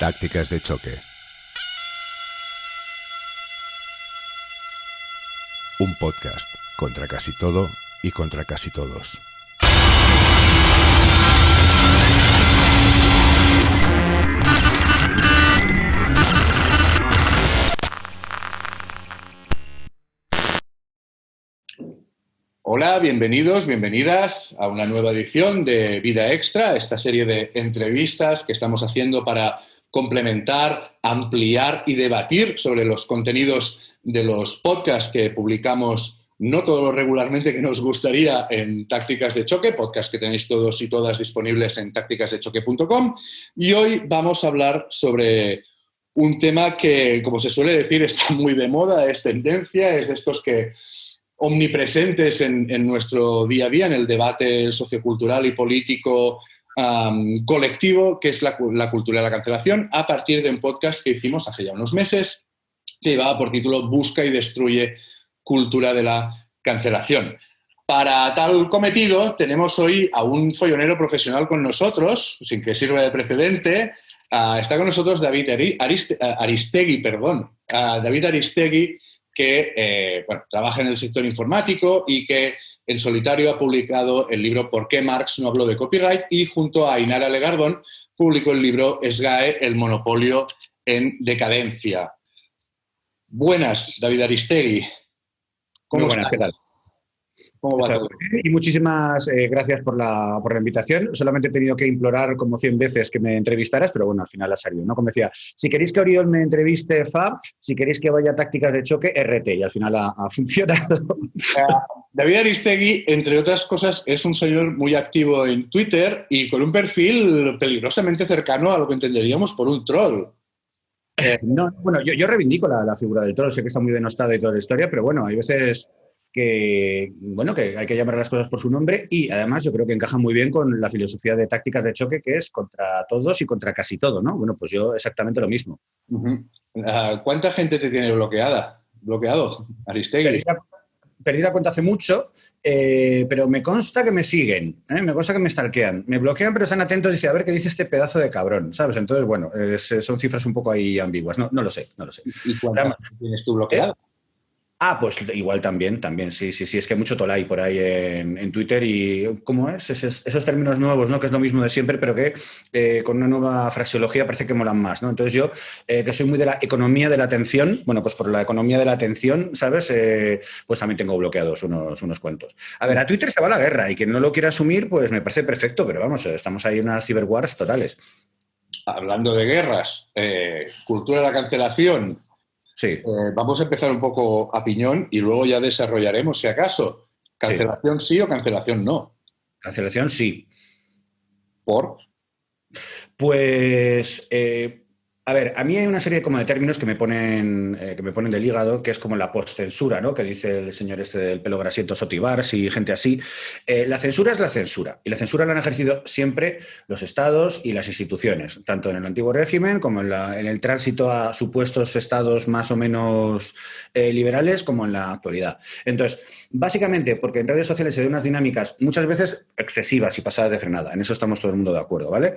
Tácticas de choque. Un podcast contra casi todo y contra casi todos. Hola, bienvenidos, bienvenidas a una nueva edición de Vida Extra, esta serie de entrevistas que estamos haciendo para complementar, ampliar y debatir sobre los contenidos de los podcasts que publicamos no todo lo regularmente que nos gustaría en Tácticas de Choque, podcast que tenéis todos y todas disponibles en tácticasdechoque.com. Y hoy vamos a hablar sobre un tema que, como se suele decir, está muy de moda, es tendencia, es de estos que omnipresentes en nuestro día a día, en el debate sociocultural y político colectivo, que es la cultura de la cancelación, a partir de un podcast que hicimos hace ya unos meses, que llevaba por título Busca y destruye cultura de la cancelación. Para tal cometido, tenemos hoy a un follonero profesional con nosotros, sin que sirva de precedente. Está con nosotros David Aristegui, David Aristegui, que trabaja en el sector informático y que en solitario ha publicado el libro ¿Por qué Marx no habló de copyright? Y junto a Ainara Legardón publicó el libro SGAE, el monopolio en decadencia. Buenas, David Aristegui. ¿Cómo estás? ¿Qué tal? ¿Cómo va todo? Y muchísimas gracias por la invitación. Solamente he tenido que implorar como 100 veces que me entrevistaras, pero bueno, al final ha salido, ¿no? Como decía, si queréis que Oriol me entreviste, Fab, si queréis que vaya a Tácticas de Choque, RT, y al final ha funcionado. David Aristegui, entre otras cosas, es un señor muy activo en Twitter y con un perfil peligrosamente cercano a lo que entenderíamos por un troll. No, bueno, yo reivindico la figura del troll, sé que está muy denostada y toda la historia, pero bueno, hay veces que hay que llamar a las cosas por su nombre y además yo creo que encaja muy bien con la filosofía de Tácticas de Choque, que es contra todos y contra casi todo, ¿no? Bueno, pues yo exactamente lo mismo. ¿Cuánta gente te tiene bloqueado, Aristegui? Perdí la cuenta hace mucho, pero me consta que me siguen, me consta que me stalkean. Me bloquean, pero están atentos y dicen, a ver qué dice este pedazo de cabrón, ¿sabes? Entonces, bueno, son cifras un poco ahí ambiguas. No lo sé. ¿Y cuántas tienes tú bloqueado? Pues igual también, sí. Es que hay mucho tolai por ahí en Twitter y ¿cómo es? Esos términos nuevos, ¿no? Que es lo mismo de siempre, pero que con una nueva fraseología parece que molan más, ¿no? Entonces yo, que soy muy de la economía de la atención, bueno, pues por la economía de la atención, ¿sabes? Pues también tengo bloqueados unos cuantos. A ver, a Twitter se va la guerra y quien no lo quiera asumir, pues me parece perfecto, pero vamos, estamos ahí en unas cyberwars totales. Hablando de guerras, cultura de la cancelación. Sí. Vamos a empezar un poco a piñón y luego ya desarrollaremos, si acaso. ¿Cancelación sí o cancelación no? Cancelación sí. ¿Por? Pues, a ver, a mí hay una serie como de términos que me ponen del hígado, que es como la postcensura, ¿no? Que dice el señor este del pelo grasiento Sotibars y gente así. La censura es la censura, y la censura la han ejercido siempre los estados y las instituciones, tanto en el antiguo régimen como en el tránsito a supuestos estados más o menos liberales, como en la actualidad. Entonces, básicamente, porque en redes sociales se ven unas dinámicas muchas veces excesivas y pasadas de frenada, en eso estamos todo el mundo de acuerdo, ¿vale?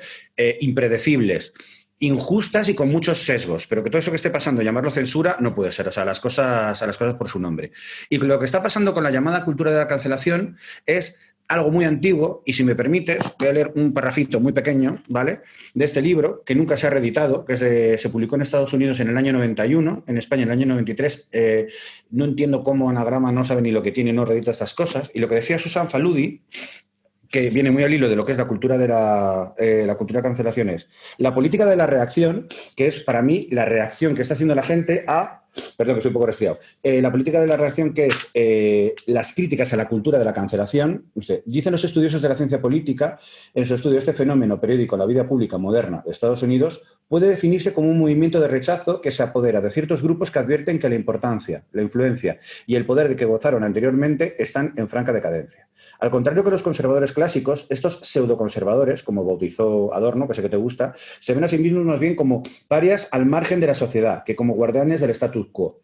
Impredecibles, injustas y con muchos sesgos, pero que todo eso que esté pasando, llamarlo censura, no puede ser. O sea, las cosas por su nombre. Y lo que está pasando con la llamada cultura de la cancelación es algo muy antiguo, y si me permites, voy a leer un parrafito muy pequeño, ¿vale?, de este libro, que nunca se ha reeditado, que se publicó en Estados Unidos en el año 91, en España en el año 93. No entiendo cómo Anagrama no sabe ni lo que tiene y no reedita estas cosas. Y lo que decía Susan Faludi, que viene muy al hilo de lo que es la cultura de la cultura de cancelación, es la política de la reacción, que es para mí la reacción que está haciendo la gente a... Perdón, que estoy un poco resfriado. La política de la reacción, que es las críticas a la cultura de la cancelación. Dicen los estudiosos de la ciencia política, en su estudio, este fenómeno periódico, la vida pública moderna de Estados Unidos, puede definirse como un movimiento de rechazo que se apodera de ciertos grupos que advierten que la importancia, la influencia y el poder de que gozaron anteriormente están en franca decadencia. Al contrario que los conservadores clásicos, estos pseudoconservadores, como bautizó Adorno, que sé que te gusta, se ven a sí mismos más bien como parias al margen de la sociedad, que como guardianes del status quo.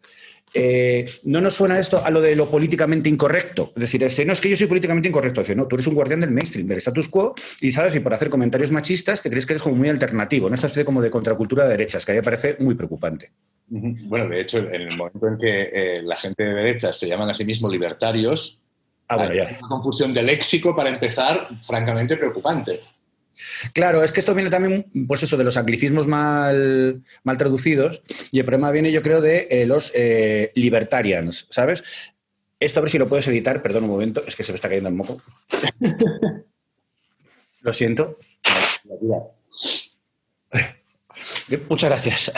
¿No nos suena esto a lo de lo políticamente incorrecto? Es decir, no es que yo soy políticamente incorrecto. Dice, no, tú eres un guardián del mainstream, del status quo, y sabes, y por hacer comentarios machistas te crees que eres como muy alternativo, ¿no? Esta especie como de contracultura de derechas, que a mí me parece muy preocupante. Bueno, de hecho, en el momento en que la gente de derechas se llaman a sí mismos libertarios, bueno, ya. hay una confusión de léxico, para empezar, francamente preocupante. Claro, es que esto viene también, pues eso, de los anglicismos mal traducidos, y el problema viene, yo creo, de los libertarians, ¿sabes? Esto a ver si lo puedes editar, perdón un momento, es que se me está cayendo el moco. Lo siento. Muchas gracias.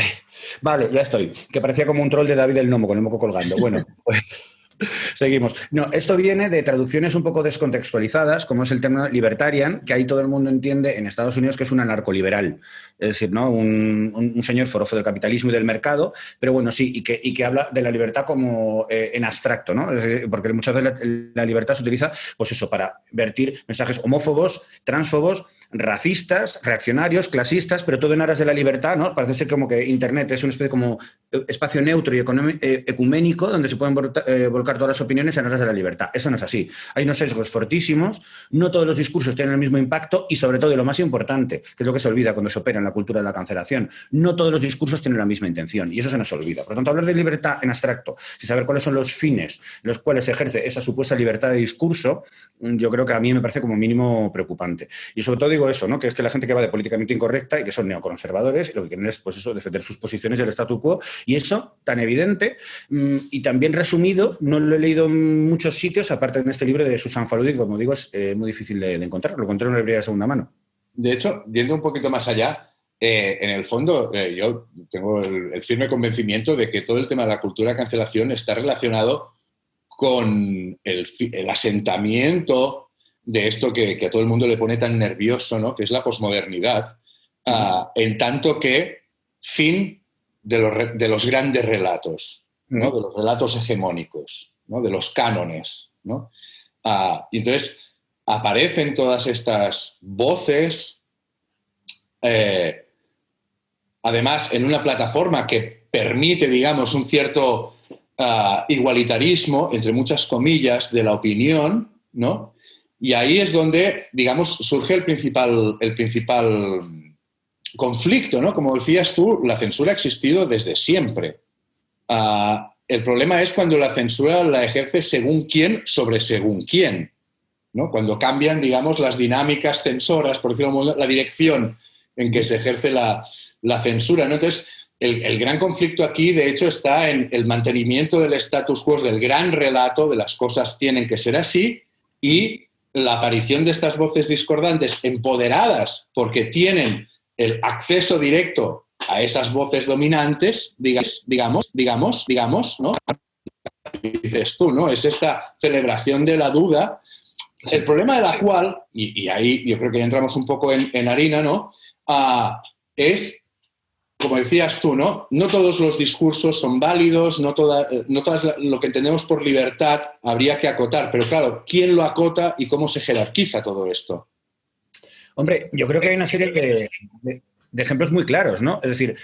Vale, ya estoy. Que parecía como un troll de David el Nomo, con el moco colgando. Bueno, pues seguimos. No, esto viene de traducciones un poco descontextualizadas, como es el término libertarian, que ahí todo el mundo entiende en Estados Unidos que es un anarcoliberal. Es decir, ¿no? Un señor forofo del capitalismo y del mercado, pero bueno, sí, y que habla de la libertad como en abstracto, ¿no? Porque muchas veces la libertad se utiliza, pues eso, para vertir mensajes homófobos, transfobos, racistas, reaccionarios, clasistas, pero todo en aras de la libertad, ¿no? Parece ser como que Internet es una especie como espacio neutro y ecuménico donde se pueden volcar todas las opiniones en aras de la libertad. Eso no es así. Hay unos sesgos fortísimos, no todos los discursos tienen el mismo impacto y, sobre todo, y lo más importante, que es lo que se olvida cuando se opera en la cultura de la cancelación, no todos los discursos tienen la misma intención y eso se nos olvida. Por lo tanto, hablar de libertad en abstracto, sin saber cuáles son los fines los cuales se ejerce esa supuesta libertad de discurso, yo creo que a mí me parece como mínimo preocupante. Y sobre todo digo eso, ¿no? Que es que la gente que va de políticamente incorrecta y que son neoconservadores, lo que quieren es, pues eso, defender sus posiciones del statu quo, y eso tan evidente y también resumido, no lo he leído en muchos sitios, aparte en este libro de Susan Faludi, que como digo es muy difícil de encontrar, lo encontré en una librería de segunda mano. De hecho, yendo un poquito más allá, en el fondo yo tengo el firme convencimiento de que todo el tema de la cultura de cancelación está relacionado con el asentamiento de esto que a todo el mundo le pone tan nervioso, ¿no? Que es la posmodernidad, en tanto que fin de los grandes relatos, ¿no? De los relatos hegemónicos, ¿no? De los cánones, ¿no? Y entonces aparecen todas estas voces, además en una plataforma que permite, digamos, un cierto igualitarismo, entre muchas comillas, de la opinión, ¿no? Y ahí es donde, digamos, surge el principal conflicto, ¿no? Como decías tú, la censura ha existido desde siempre. El problema es cuando la censura la ejerce según quién sobre según quién, ¿no? Cuando cambian, digamos, las dinámicas censoras, por decirlo de algún modo, la dirección en que se ejerce la censura, ¿no? Entonces, el gran conflicto aquí, de hecho, está en el mantenimiento del status quo, del gran relato de las cosas tienen que ser así, y la aparición de estas voces discordantes empoderadas porque tienen el acceso directo a esas voces dominantes, digamos, ¿no? Dices tú, ¿no? Es esta celebración de la duda, el problema de la cual, y ahí yo creo que ya entramos un poco en harina, ¿no? Es, como decías tú, ¿no? No todos los discursos son válidos, no todas lo que entendemos por libertad habría que acotar, pero claro, ¿quién lo acota y cómo se jerarquiza todo esto? Hombre, yo creo que hay una serie de ejemplos muy claros, ¿no? Es decir,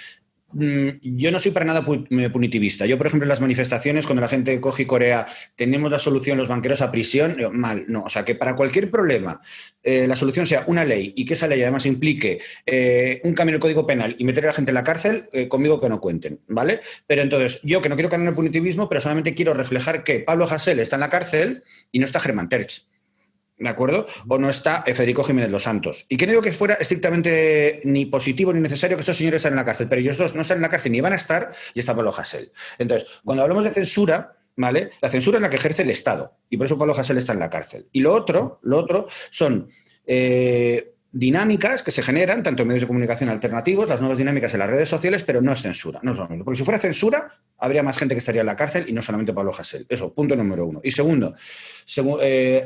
yo no soy para nada punitivista. Yo, por ejemplo, en las manifestaciones, cuando la gente coge y corea, tenemos la solución, los banqueros a prisión, mal, no. O sea, que para cualquier problema la solución sea una ley y que esa ley además implique un cambio en el Código Penal y meter a la gente en la cárcel, conmigo que no cuenten, ¿vale? Pero entonces, yo que no quiero caer en el punitivismo, pero solamente quiero reflejar que Pablo Hasél está en la cárcel y no está Germán Terch. ¿De acuerdo? O no está Federico Jiménez Los Santos. Y que no digo que fuera estrictamente ni positivo ni necesario que estos señores estén en la cárcel, pero ellos dos no están en la cárcel ni van a estar y está Pablo Hasél. Entonces, cuando hablamos de censura, ¿vale? La censura es la que ejerce el Estado y por eso Pablo Hasél está en la cárcel. Y lo otro son dinámicas que se generan tanto en medios de comunicación alternativos, las nuevas dinámicas en las redes sociales, pero no es censura, no es lo mismo. Porque si fuera censura, habría más gente que estaría en la cárcel y no solamente Pablo Hasél. Eso, punto número uno. Y segundo,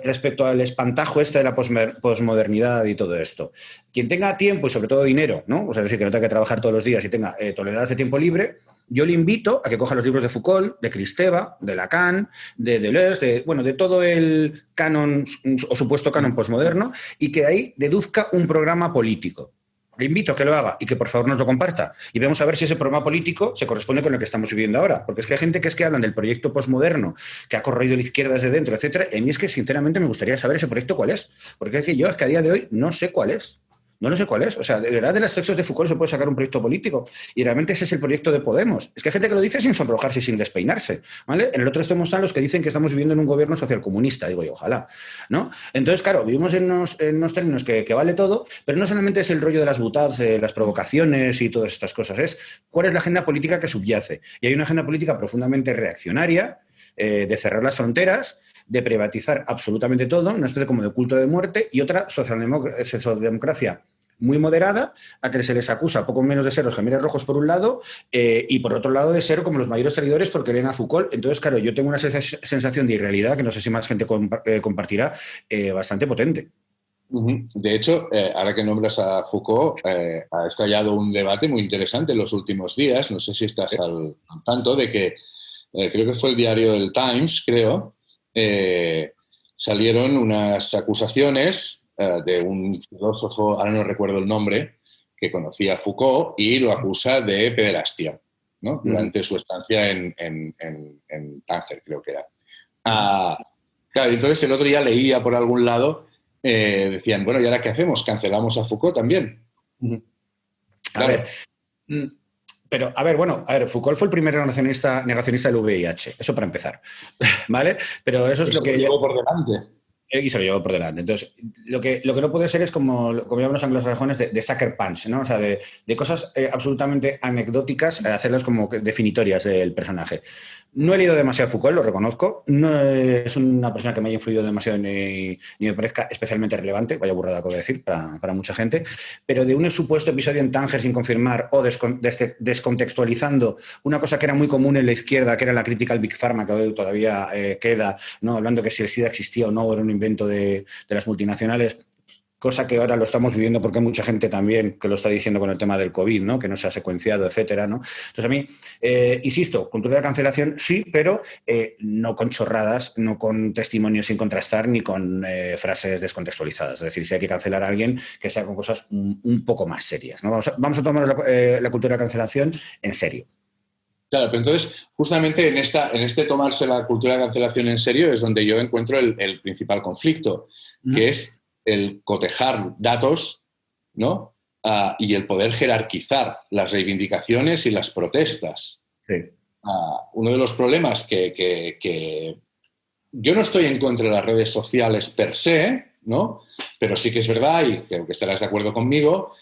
respecto al espantajo de la posmodernidad y todo esto, quien tenga tiempo y sobre todo dinero, ¿no? O sea, es decir, que no tenga que trabajar todos los días y tenga toneladas de tiempo libre, yo le invito a que coja los libros de Foucault, de Kristeva, de Lacan, de Deleuze, de todo el canon o supuesto canon posmoderno y que ahí deduzca un programa político. Le invito a que lo haga y que por favor nos lo comparta. Y vamos a ver si ese problema político se corresponde con lo que estamos viviendo ahora. Porque es que hay gente que hablan del proyecto postmoderno, que ha corroído la izquierda desde dentro, etcétera. Y a mí es que, sinceramente, me gustaría saber ese proyecto cuál es. Porque es que yo, es que a día de hoy, no sé cuál es. No lo sé cuál es. O sea, de verdad, de los textos de Foucault se puede sacar un proyecto político. Y realmente ese es el proyecto de Podemos. Es que hay gente que lo dice sin sonrojarse y sin despeinarse. ¿Vale? En el otro extremo están los que dicen que estamos viviendo en un gobierno socialcomunista. Digo yo, ojalá. ¿No? Entonces, claro, vivimos en unos términos que vale todo, pero no solamente es el rollo de las butadas, las provocaciones y todas estas cosas. Es cuál es la agenda política que subyace. Y hay una agenda política profundamente reaccionaria, de cerrar las fronteras, de privatizar absolutamente todo, una especie como de culto de muerte, y otra socialdemocracia muy moderada, a que se les acusa poco menos de ser los gemieles rojos por un lado, y por otro lado de ser como los mayores traidores porque leen a Foucault. Entonces, claro, yo tengo una sensación de irrealidad, que no sé si más gente compartirá, bastante potente. De hecho, ahora que nombras a Foucault, ha estallado un debate muy interesante en los últimos días. No sé si estás al tanto de que, creo que fue el diario El Times, creo, salieron unas acusaciones de un filósofo, ahora no recuerdo el nombre, que conocía a Foucault y lo acusa de pederastia, ¿no? Durante su estancia en Tánger, creo que era. Claro, entonces el otro día leía por algún lado, decían, bueno, ¿y ahora qué hacemos? ¿Cancelamos a Foucault también? A ver, pero, Foucault fue el primer negacionista del VIH, eso para empezar, ¿vale? Pero eso es lo que llevó por delante. Y se lo llevó por delante. Entonces, lo que no puede ser es como llaman los anglosajones de sucker punch, ¿no? O sea, de cosas absolutamente anecdóticas, hacerlas como definitorias del personaje. No he leído demasiado Foucault, lo reconozco. No es una persona que me haya influido demasiado ni me parezca especialmente relevante, vaya burrada acabo de decir, para mucha gente, pero de un supuesto episodio en Tánger sin confirmar o descontextualizando una cosa que era muy común en la izquierda, que era la crítica al Big Pharma, que hoy todavía queda, ¿no? Hablando que si el SIDA existía o no, era un invento de las multinacionales, cosa que ahora lo estamos viviendo porque hay mucha gente también que lo está diciendo con el tema del COVID, ¿no? Que no se ha secuenciado, etcétera, ¿no? Entonces a mí, insisto, cultura de cancelación sí, pero no con chorradas, no con testimonios sin contrastar ni con frases descontextualizadas. Es decir, si hay que cancelar a alguien, que sea con cosas un poco más serias, ¿no? Vamos a tomar la cultura de cancelación en serio. Claro, pero entonces, justamente en este tomarse la cultura de cancelación en serio es donde yo encuentro el principal conflicto, que es el cotejar datos, ¿no? Y el poder jerarquizar las reivindicaciones y las protestas. Sí. Uno de los problemas que yo no estoy en contra de las redes sociales per se, ¿no? Pero sí que es verdad, y creo que estarás de acuerdo conmigo,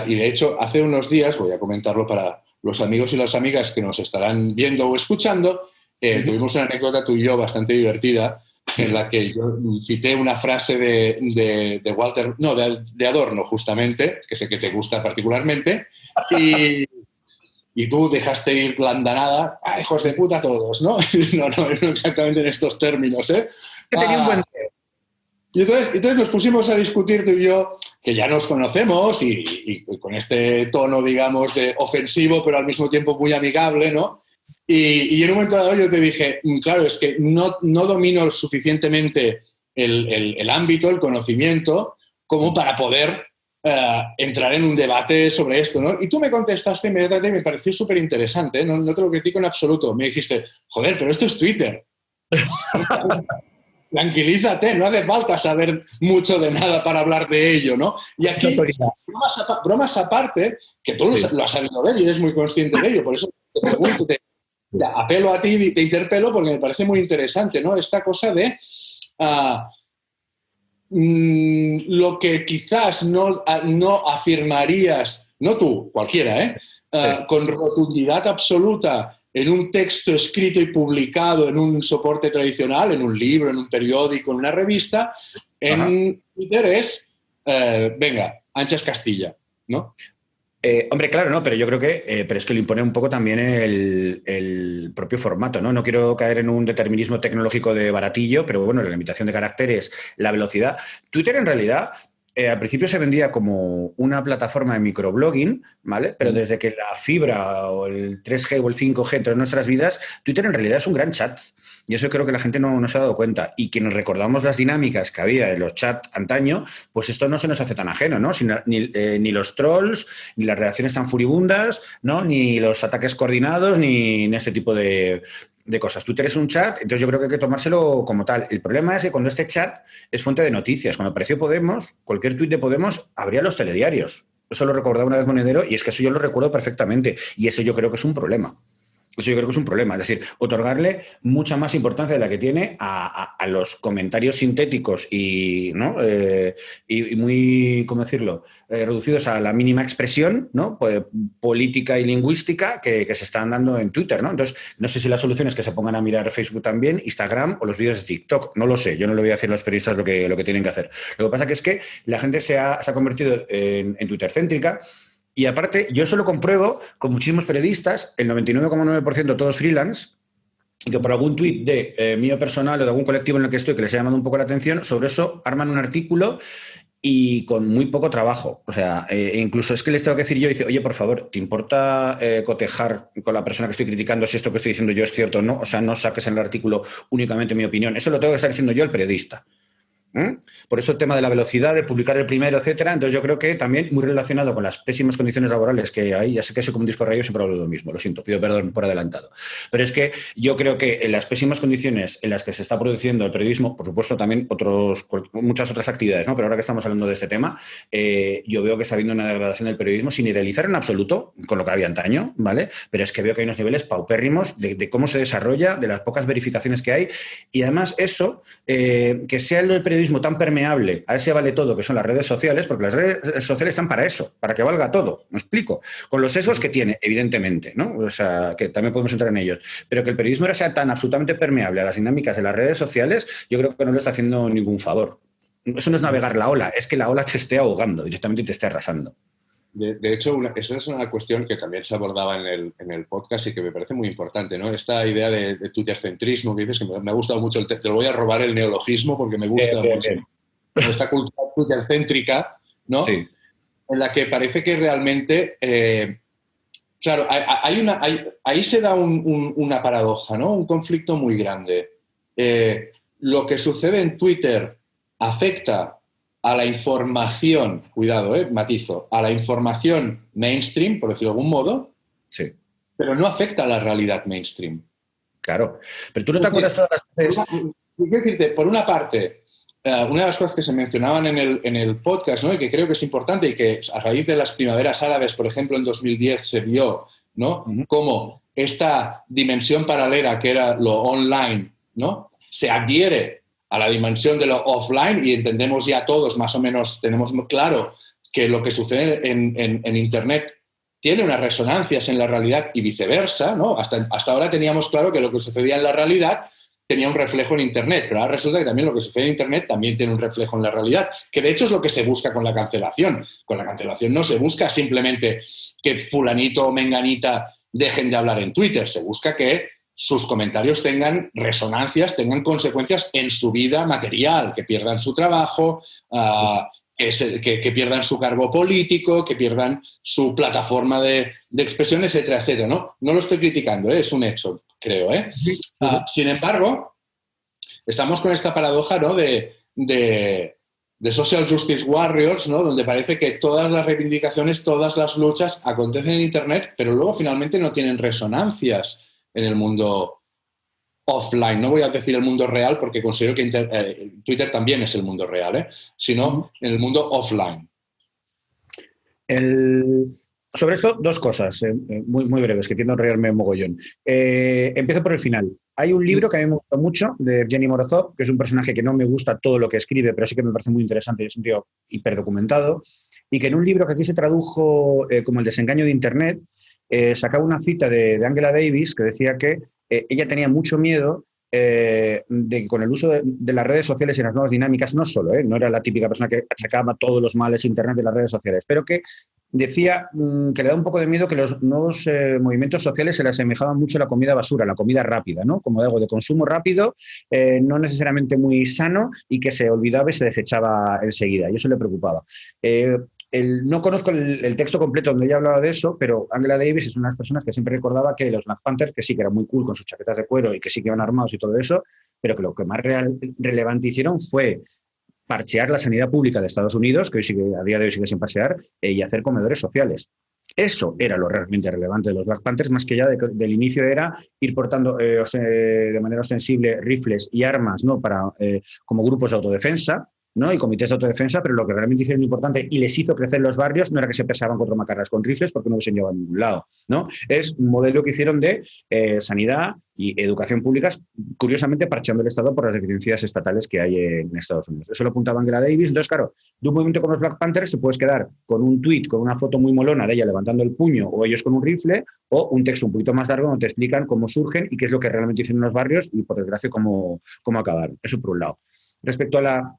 y de hecho hace unos días, voy a comentarlo para los amigos y las amigas que nos estarán viendo o escuchando, tuvimos una anécdota tú y yo bastante divertida, en la que yo cité una frase de Walter, no, de Adorno, justamente, que sé que te gusta particularmente, y tú dejaste ir la andanada, hijos de puta todos, ¿no? No exactamente en estos términos, ¿eh? Que tenía un buen... Y entonces nos pusimos a discutir tú y yo, que ya nos conocemos y con este tono, digamos, de ofensivo, pero al mismo tiempo muy amigable, ¿no? Y en un momento dado yo te dije, claro, es que no domino suficientemente el ámbito, el conocimiento, como para poder entrar en un debate sobre esto, ¿no? Y tú me contestaste inmediatamente y me pareció súper interesante, ¿eh? No te lo critico en absoluto. Me dijiste, joder, pero esto es Twitter. Tranquilízate, no hace falta saber mucho de nada para hablar de ello, ¿no? Y aquí, bromas aparte, que tú lo has sabido ver y eres muy consciente de ello, por eso te pregunto, te apelo a ti y te interpelo porque me parece muy interesante, ¿no? Esta cosa de lo que quizás no afirmarías, no tú, cualquiera, con rotundidad absoluta en un texto escrito y publicado en un soporte tradicional, en un libro, en un periódico, en una revista, en Twitter es, venga, anchas Castilla, ¿no? Hombre, claro, no, pero yo creo que pero es que lo impone un poco también el propio formato, ¿no? No quiero caer en un determinismo tecnológico de baratillo, pero bueno, la limitación de caracteres, la velocidad. Twitter, en realidad, Al principio se vendía como una plataforma de microblogging, ¿vale? Pero desde que la fibra o el 3G o el 5G entró en nuestras vidas, Twitter en realidad es un gran chat. Y eso creo que la gente no se ha dado cuenta. Y quienes recordamos las dinámicas que había en los chats antaño, pues esto no se nos hace tan ajeno, ¿no? Ni los trolls, ni las reacciones tan furibundas, ¿no? Ni los ataques coordinados, ni este tipo de cosas. Twitter es un chat, entonces yo creo que hay que tomárselo como tal. El problema es que cuando este chat es fuente de noticias, cuando apareció Podemos, cualquier tuit de Podemos abría los telediarios. Eso lo recordaba una vez Monedero y es que eso yo lo recuerdo perfectamente. Y eso yo creo que es un problema. Eso yo creo que es un problema. Es decir, otorgarle mucha más importancia de la que tiene a los comentarios sintéticos y, ¿no? Y muy, ¿cómo decirlo?, reducidos a la mínima expresión, ¿no? Pues, política y lingüística que se están dando en Twitter, ¿no? Entonces, no sé si la solución es que se pongan a mirar Facebook también, Instagram o los vídeos de TikTok. No lo sé. Yo no le voy a decir a los periodistas lo que tienen que hacer. Lo que pasa que es que la gente se ha convertido en Twitter céntrica. Y aparte, yo eso lo compruebo con muchísimos periodistas, el 99,9% todos freelance, y que por algún tuit de mío personal o de algún colectivo en el que estoy que les ha llamado un poco la atención, sobre eso arman un artículo y con muy poco trabajo. O sea, incluso es que les tengo que decir yo, dice, oye, por favor, ¿te importa cotejar con la persona que estoy criticando si esto que estoy diciendo yo es cierto o no? O sea, no saques en el artículo únicamente mi opinión. Eso lo tengo que estar diciendo yo, el periodista. Por eso el tema de la velocidad, de publicar el primero, etcétera. Entonces yo creo que también muy relacionado con las pésimas condiciones laborales que hay, ya sé que soy como un disco rayo, siempre hablo de lo mismo, lo siento, pido perdón por adelantado. Pero es que yo creo que en las pésimas condiciones en las que se está produciendo el periodismo, por supuesto también muchas otras actividades, ¿no? Pero ahora que estamos hablando de este tema, yo veo que está habiendo una degradación del periodismo sin idealizar en absoluto con lo que había antaño, ¿vale? Pero es que veo que hay unos niveles paupérrimos de cómo se desarrolla, de las pocas verificaciones que hay y además eso, que sea el periodismo tan permeable a ese vale todo que son las redes sociales, porque las redes sociales están para eso, para que valga todo, me explico, con los sesgos que tiene, evidentemente, ¿no? O sea, que también podemos entrar en ellos, pero que el periodismo ahora sea tan absolutamente permeable a las dinámicas de las redes sociales, yo creo que no le está haciendo ningún favor. Eso no es navegar la ola, es que la ola te esté ahogando directamente y te esté arrasando. De hecho, esa es una cuestión que también se abordaba en el podcast y que me parece muy importante, ¿no? Esta idea de Twitter-centrismo que dices, que me ha gustado mucho, te lo voy a robar el neologismo porque me gusta mucho. Esta cultura Twitter-céntrica, ¿no? Sí. En la que parece que realmente, claro, ahí se da una paradoja, ¿no? Un conflicto muy grande. Lo que sucede en Twitter afecta a la información, cuidado, matizo, a la información mainstream, por decirlo de algún modo, sí, pero no afecta a la realidad mainstream. Claro, pero tú no te acuerdas todas las veces... Quiero decirte, por una parte, una de las cosas que se mencionaban en el podcast, ¿no? Y que creo que es importante y que a raíz de las primaveras árabes, por ejemplo, en 2010 se vio, ¿no? Cómo esta dimensión paralela que era lo online, ¿no? Se adhiere a la dimensión de lo offline y entendemos ya todos, más o menos, tenemos claro que lo que sucede en Internet tiene unas resonancias en la realidad y viceversa, ¿no? Hasta ahora teníamos claro que lo que sucedía en la realidad tenía un reflejo en Internet, pero ahora resulta que también lo que sucede en Internet también tiene un reflejo en la realidad, que de hecho es lo que se busca con la cancelación. Con la cancelación no se busca simplemente que fulanito o menganita dejen de hablar en Twitter, se busca que sus comentarios tengan resonancias, tengan consecuencias en su vida material, que pierdan su trabajo, que pierdan su cargo político, que pierdan su plataforma de expresión, etcétera, etcétera. No lo estoy criticando, es un hecho, creo. Sin embargo, estamos con esta paradoja, ¿no? de social justice warriors, ¿no? Donde parece que todas las reivindicaciones, todas las luchas acontecen en Internet, pero luego finalmente no tienen resonancias en el mundo offline. No voy a decir el mundo real porque considero que Twitter también es el mundo real, sino en el mundo offline. Sobre esto, dos cosas muy, muy breves, que tiendo a enrollarme mogollón. Empiezo por el final. Hay un libro que a mí me gusta mucho, de Evgeny Morozov, que es un personaje que no me gusta todo lo que escribe, pero sí que me parece muy interesante y es un tío hiperdocumentado, y que en un libro que aquí se tradujo como El desengaño de Internet, sacaba una cita de Angela Davis que decía que ella tenía mucho miedo de que con el uso de las redes sociales y las nuevas dinámicas, no solo, no era la típica persona que achacaba todos los males Internet de las redes sociales, pero que decía que le da un poco de miedo que los nuevos movimientos sociales se le asemejaban mucho a la comida basura, la comida rápida, ¿no? Como algo de consumo rápido, no necesariamente muy sano y que se olvidaba y se desechaba enseguida. Y eso le preocupaba. No conozco el texto completo donde ella hablaba de eso, pero Angela Davis es una de las personas que siempre recordaba que los Black Panthers, que sí que eran muy cool con sus chaquetas de cuero y que sí que iban armados y todo eso, pero que lo que más relevante hicieron fue parchear la sanidad pública de Estados Unidos, que hoy sigue, a día de hoy sigue sin parchear, y hacer comedores sociales. Eso era lo realmente relevante de los Black Panthers, más que ya del inicio era ir portando de manera ostensible rifles y armas, ¿no? Como grupos de autodefensa, ¿no? Y comités de autodefensa, pero lo que realmente hicieron importante y les hizo crecer los barrios no era que se pesaban contra macarras con rifles porque no se llevaban a ningún lado, ¿no? Es un modelo que hicieron de sanidad y educación públicas, curiosamente parcheando el Estado por las deficiencias estatales que hay en Estados Unidos. Eso lo apuntaba Angela Davis. Entonces, claro, de un movimiento como los Black Panthers te puedes quedar con un tuit, con una foto muy molona de ella levantando el puño o ellos con un rifle, o un texto un poquito más largo donde te explican cómo surgen y qué es lo que realmente hicieron en los barrios y, por desgracia, cómo acabaron. Eso por un lado. Respecto a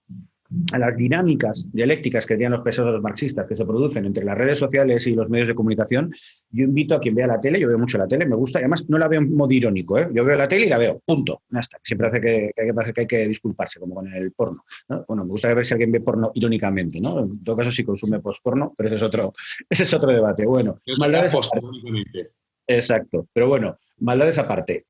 las dinámicas dialécticas que dirían los pensadores marxistas que se producen entre las redes sociales y los medios de comunicación, yo invito a quien vea la tele, yo veo mucho la tele, me gusta, y además no la veo en modo irónico, ¿eh? Yo veo la tele y la veo, punto, ya está. Siempre hace que hay que disculparse, como con el porno, ¿no? Bueno, me gusta ver si alguien ve porno irónicamente, ¿no? En todo caso, si consume post-porno, pero ese es otro debate. Bueno, maldades aparte. Exacto, pero bueno, maldades aparte.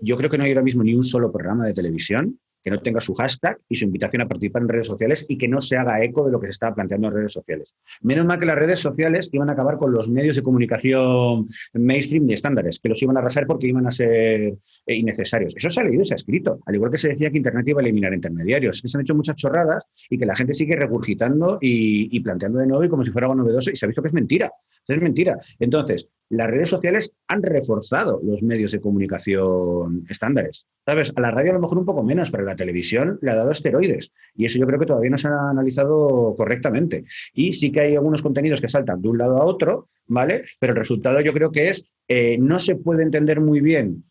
Yo creo que no hay ahora mismo ni un solo programa de televisión que no tenga su hashtag y su invitación a participar en redes sociales y que no se haga eco de lo que se estaba planteando en redes sociales. Menos mal que las redes sociales iban a acabar con los medios de comunicación mainstream y estándares, que los iban a arrasar porque iban a ser innecesarios. Eso se ha leído y se ha escrito, al igual que se decía que Internet iba a eliminar intermediarios. Se han hecho muchas chorradas y que la gente sigue regurgitando y planteando de nuevo y como si fuera algo novedoso y se ha visto que es mentira. Es mentira. Entonces, las redes sociales han reforzado los medios de comunicación estándares. ¿Sabes? A la radio a lo mejor un poco menos, pero a la televisión le ha dado esteroides. Y eso yo creo que todavía no se ha analizado correctamente. Y sí que hay algunos contenidos que saltan de un lado a otro, ¿vale? Pero el resultado yo creo que es, no se puede entender muy bien.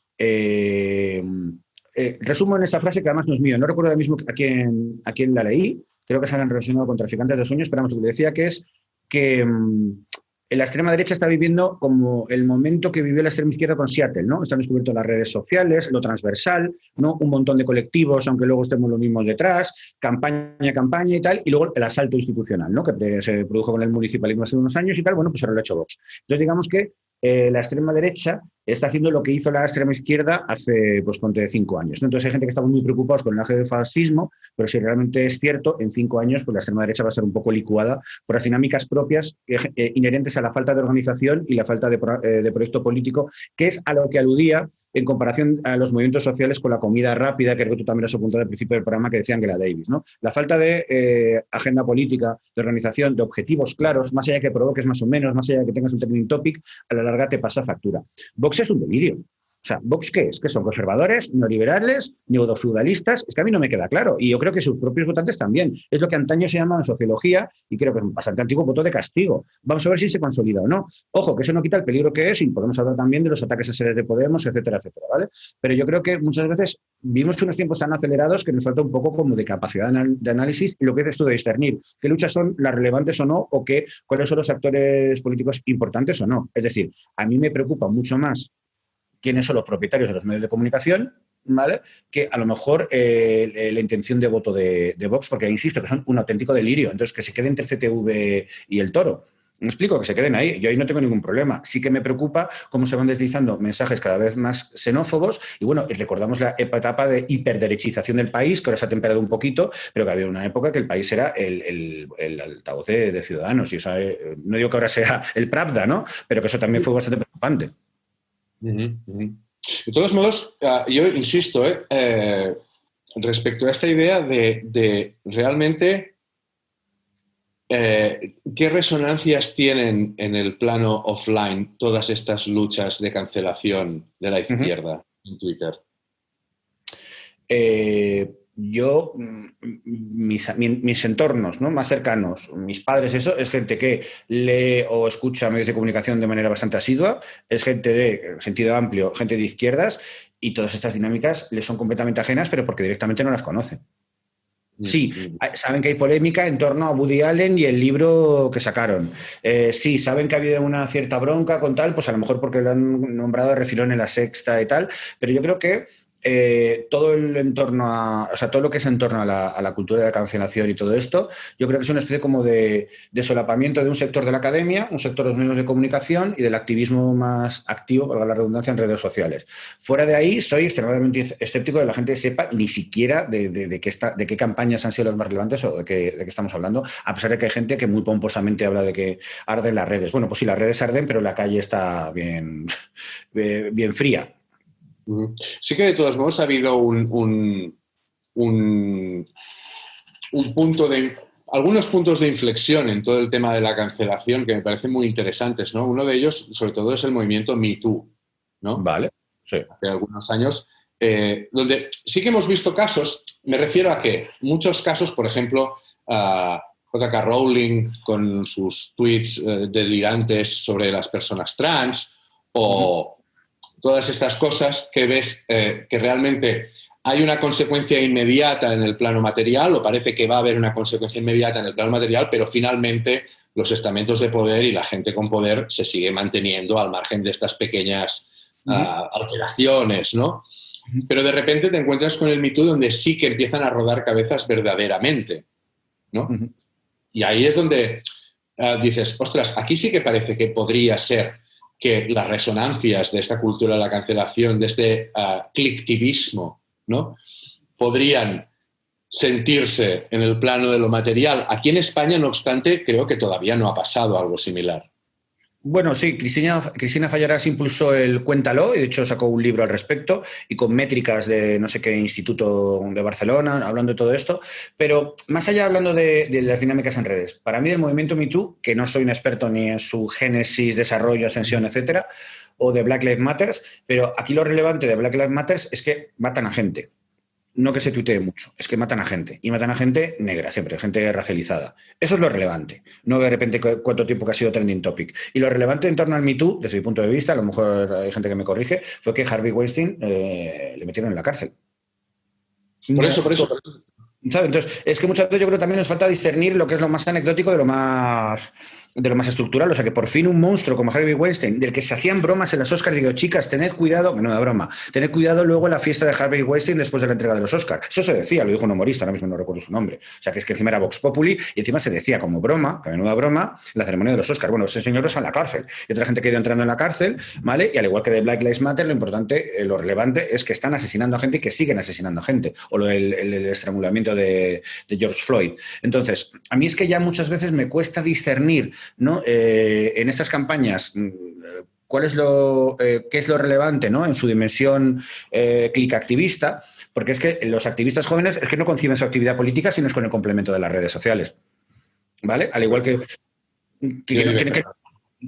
Resumo en esta frase que además no es mío. No recuerdo ahora mismo a quién la leí. Creo que se han relacionado con Traficantes de Sueños, pero lo que decía que es que la extrema derecha está viviendo como el momento que vivió la extrema izquierda con Seattle, ¿no? Están descubierto las redes sociales, lo transversal, ¿no? Un montón de colectivos, aunque luego estemos los mismos detrás, campaña y tal, y luego el asalto institucional, ¿no? Que se produjo con el municipalismo hace unos años y tal, bueno, pues ahora lo ha hecho Vox. Entonces, digamos que la extrema derecha está haciendo lo que hizo la extrema izquierda hace, pues, ponte 5 años, ¿no? Entonces hay gente que está muy preocupada con el auge del fascismo, pero si realmente es cierto, en 5 años pues la extrema derecha va a ser un poco licuada por las dinámicas propias inherentes a la falta de organización y la falta de proyecto político, que es a lo que aludía en comparación a los movimientos sociales con la comida rápida, que creo que tú también has apuntado al principio del programa, que decía Angela Davis, ¿no? La falta de agenda política, de organización, de objetivos claros, más allá de que provoques más o menos, más allá de que tengas un trending topic, a la larga te pasa factura. Vox es un delirio. O sea, ¿Vox qué es? ¿Que son conservadores, neoliberales, neodofeudalistas? Es que a mí no me queda claro. Y yo creo que sus propios votantes también. Es lo que antaño se llama en sociología, y creo que es un bastante antiguo, voto de castigo. Vamos a ver si se consolida o no. Ojo, que eso no quita el peligro que es, y podemos hablar también de los ataques a sedes de Podemos, etcétera, etcétera, ¿vale? Pero yo creo que muchas veces vivimos unos tiempos tan acelerados que nos falta un poco como de capacidad de análisis y lo que dices tú de discernir qué luchas son las relevantes o no, o cuáles son los actores políticos importantes o no. Es decir, a mí me preocupa mucho más quiénes son los propietarios de los medios de comunicación, ¿vale? Que a lo mejor la intención de voto de Vox, porque insisto que son un auténtico delirio. Entonces, que se quede entre CTV y el Toro. Me explico, que se queden ahí. Yo ahí no tengo ningún problema. Sí que me preocupa cómo se van deslizando mensajes cada vez más xenófobos. Y bueno, recordamos la etapa de hiperderechización del país, que ahora se ha temperado un poquito, pero que había una época que el país era el altavoz de Ciudadanos. Y eso, no digo que ahora sea el Pravda, ¿no? Pero que eso también fue bastante preocupante. De todos modos, yo insisto, respecto a esta idea de realmente qué resonancias tienen en el plano offline todas estas luchas de cancelación de la izquierda en Twitter. Yo, mis entornos, ¿no?, más cercanos, mis padres, eso, es gente que lee o escucha medios de comunicación de manera bastante asidua, es gente de sentido amplio, gente de izquierdas, y todas estas dinámicas les son completamente ajenas, pero porque directamente no las conocen. Sí, saben que hay polémica en torno a Woody Allen y el libro que sacaron. Sí, saben que ha habido una cierta bronca con tal, pues a lo mejor porque lo han nombrado de refilón en La Sexta y tal, pero yo creo que todo el entorno o sea, todo lo que es en torno a la cultura de la cancelación y todo esto, yo creo que es una especie como de solapamiento de un sector de la academia, un sector de los medios de comunicación y del activismo más activo, valga la redundancia, en redes sociales. Fuera de ahí, soy extremadamente escéptico de la gente que sepa ni siquiera de qué campañas han sido las más relevantes o de qué estamos hablando, a pesar de que hay gente que muy pomposamente habla de que arden las redes. Bueno, pues sí, las redes arden, pero la calle está bien, bien fría. Sí que de todos modos ha habido un punto algunos puntos de inflexión en todo el tema de la cancelación que me parecen muy interesantes, ¿no? Uno de ellos, sobre todo, es el movimiento Me Too, ¿no? Vale, sí. Hace algunos años, donde sí que hemos visto casos, me refiero a que muchos casos, por ejemplo, J.K. Rowling con sus tweets delirantes sobre las personas trans o todas estas cosas que ves que realmente hay una consecuencia inmediata en el plano material o parece que va a haber una consecuencia inmediata en el plano material, pero finalmente los estamentos de poder y la gente con poder se sigue manteniendo al margen de estas pequeñas alteraciones, ¿no? Pero de repente te encuentras con el Me Too donde sí que empiezan a rodar cabezas verdaderamente, ¿no? Y ahí es donde dices, ostras, aquí sí que parece que podría ser que las resonancias de esta cultura de la cancelación, de este clictivismo, ¿no? Podrían sentirse en el plano de lo material. Aquí en España, no obstante, creo que todavía no ha pasado algo similar. Bueno, sí, Cristina Fallarás impulsó el Cuéntalo y de hecho sacó un libro al respecto y con métricas de no sé qué instituto de Barcelona, hablando de todo esto, pero más allá hablando de las dinámicas en redes, para mí el movimiento Me Too, que no soy un experto ni en su génesis, desarrollo, ascensión, etcétera, o de Black Lives Matter, pero aquí lo relevante de Black Lives Matter es que matan a gente. No que se tuitee mucho, es que matan a gente. Y matan a gente negra, siempre, gente racializada. Eso es lo relevante. No de repente cuánto tiempo que ha sido trending topic. Y lo relevante en torno al Me Too, desde mi punto de vista, a lo mejor hay gente que me corrige, fue que Harvey Weinstein le metieron en la cárcel. Por eso. ¿Sabes? Entonces, es que muchas veces yo creo que también nos falta discernir lo que es lo más anecdótico de lo más estructural. O sea, que por fin un monstruo como Harvey Weinstein, del que se hacían bromas en los Oscars, digo, chicas, tened cuidado, que no da broma, tened cuidado luego en la fiesta de Harvey Weinstein después de la entrega de los Oscars. Eso se decía, lo dijo un humorista, ahora mismo no recuerdo su nombre. O sea, que es que encima era Vox Populi y encima se decía como broma, que menuda broma, la ceremonia de los Oscars. Bueno, ese señor está en la cárcel. Y otra gente que ha ido entrando en la cárcel, ¿vale? Y al igual que de Black Lives Matter, lo importante, lo relevante es que están asesinando a gente y que siguen asesinando a gente. O el estrangulamiento de George Floyd. Entonces, a mí es que ya muchas veces me cuesta discernir, ¿no? En estas campañas, ¿qué es lo relevante, ¿no? En su dimensión click activista, porque es que los activistas jóvenes es que no conciben su actividad política sino es con el complemento de las redes sociales, ¿vale? Al igual que no tiene que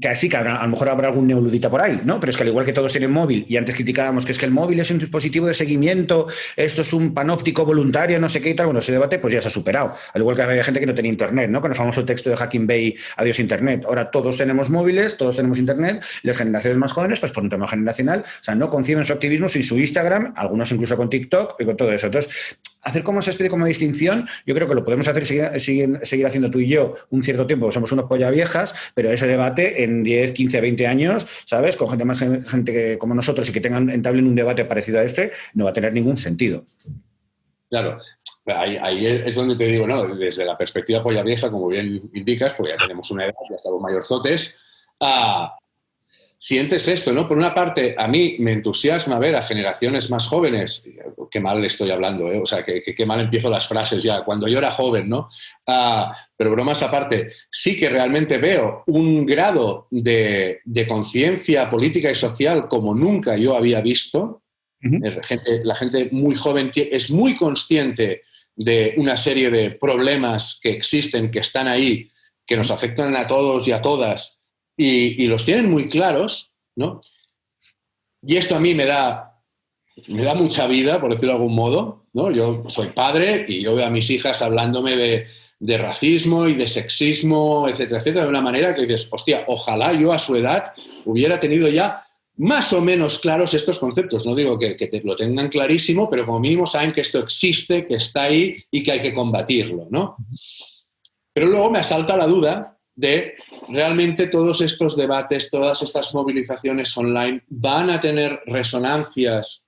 así que a lo mejor habrá algún neoludita por ahí, ¿no? Pero es que al igual que todos tienen móvil y antes criticábamos que es que el móvil es un dispositivo de seguimiento, esto es un panóptico voluntario, no sé qué y tal, bueno, ese debate pues ya se ha superado. Al igual que había gente que no tenía internet, ¿no? Con el famoso texto de Hacking Bay, adiós internet. Ahora todos tenemos móviles, todos tenemos internet, las generaciones más jóvenes, pues por un tema generacional, o sea, no conciben su activismo sin su Instagram, algunos incluso con TikTok y con todo eso. Entonces, hacer como esa especie como distinción, yo creo que lo podemos hacer seguir haciendo tú y yo un cierto tiempo, somos unos polla viejas, pero ese debate en 10, 15, 20 años, ¿sabes? Con gente que, como nosotros y que entablen un debate parecido a este, no va a tener ningún sentido. Claro, ahí es donde te digo, ¿no? Desde la perspectiva polla vieja, como bien indicas, pues ya tenemos una edad, ya estamos mayorzotes, sientes esto, ¿no? Por una parte, a mí me entusiasma ver a generaciones más jóvenes, qué mal le estoy hablando, ¿eh? O sea, qué mal empiezo las frases ya, cuando yo era joven, ¿no? Pero bromas aparte, sí que realmente veo un grado de conciencia política y social como nunca yo había visto. La gente muy joven es muy consciente de una serie de problemas que existen, que están ahí, que nos afectan a todos y a todas, y los tienen muy claros, ¿no? Y esto a mí me da mucha vida, por decirlo de algún modo, ¿no? Yo soy padre y yo veo a mis hijas hablándome de racismo y de sexismo, etcétera, etcétera, de una manera que dices, hostia, ojalá yo a su edad hubiera tenido ya más o menos claros estos conceptos. No digo que te lo tengan clarísimo, pero como mínimo saben que esto existe, que está ahí y que hay que combatirlo, ¿no? Pero luego me asalta la duda de realmente todos estos debates, todas estas movilizaciones online van a tener resonancias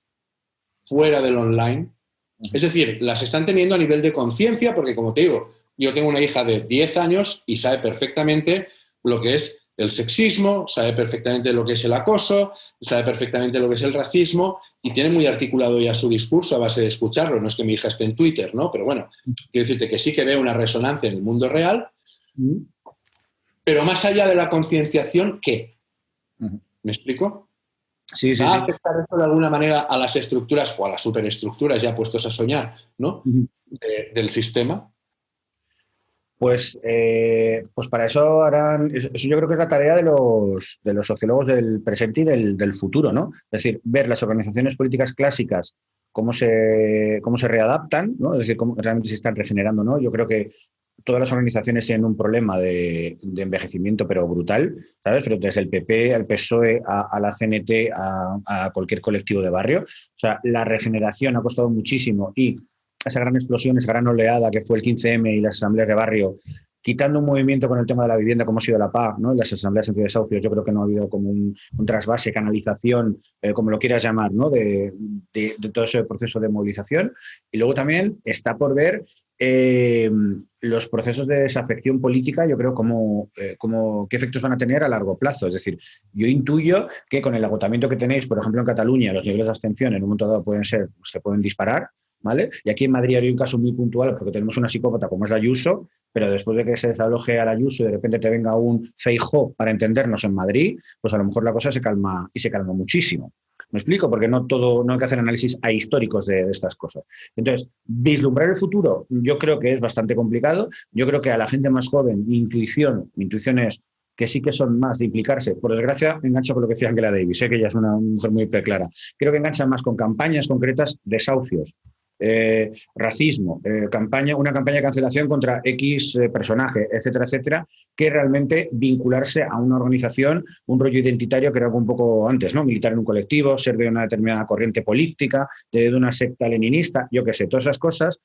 fuera del online. Es decir, las están teniendo a nivel de conciencia, porque como te digo, yo tengo una hija de 10 años y sabe perfectamente lo que es el sexismo, sabe perfectamente lo que es el acoso, sabe perfectamente lo que es el racismo y tiene muy articulado ya su discurso a base de escucharlo. No es que mi hija esté en Twitter, ¿no? Pero bueno, quiero decirte que sí que veo una resonancia en el mundo real, pero más allá de la concienciación, ¿qué? ¿Me explico? Sí, sí, ¿Va a sí. afectar esto de alguna manera a las estructuras o a las superestructuras ya puestos a soñar, ¿no? Del sistema? Pues para eso harán, eso yo creo que es la tarea de los sociólogos del presente y del futuro, ¿no? Es decir, ver las organizaciones políticas clásicas, cómo se readaptan, ¿no? Es decir, cómo realmente se están regenerando, ¿no? Yo creo que todas las organizaciones tienen un problema de envejecimiento, pero brutal, ¿sabes? Pero desde el PP al PSOE, a la CNT, a cualquier colectivo de barrio. O sea, la regeneración ha costado muchísimo y esa gran explosión, esa gran oleada que fue el 15M y las asambleas de barrio, quitando un movimiento con el tema de la vivienda como ha sido la PA, ¿no? Las asambleas antidesahucios, yo creo que no ha habido como un trasvase, canalización, como lo quieras llamar, ¿no? De todo ese proceso de movilización. Y luego también está por ver los procesos de desafección política, yo creo, qué efectos van a tener a largo plazo. Es decir, yo intuyo que con el agotamiento que tenéis, por ejemplo, en Cataluña, los niveles de abstención en un momento dado se pueden disparar, ¿vale? Y aquí en Madrid hay un caso muy puntual porque tenemos una psicópata como es la Ayuso, pero después de que se desaloje a la Ayuso y de repente te venga un Feijóo para entendernos en Madrid, pues a lo mejor la cosa se calma y se calma muchísimo. ¿Me explico? Porque no hay que hacer análisis ahistóricos de estas cosas. Entonces, vislumbrar el futuro yo creo que es bastante complicado. Yo creo que a la gente más joven, mi intuición es que sí que son más de implicarse. Por desgracia, engancha con lo que decía Angela Davis, que ella es una mujer muy clara. Creo que enganchan más con campañas concretas, desahucios, racismo, una campaña de cancelación contra X personaje, etcétera, etcétera, que realmente vincularse a una organización, un rollo identitario que era un poco antes, ¿no? Militar en un colectivo, ser de una determinada corriente política, de una secta leninista, yo qué sé, todas esas cosas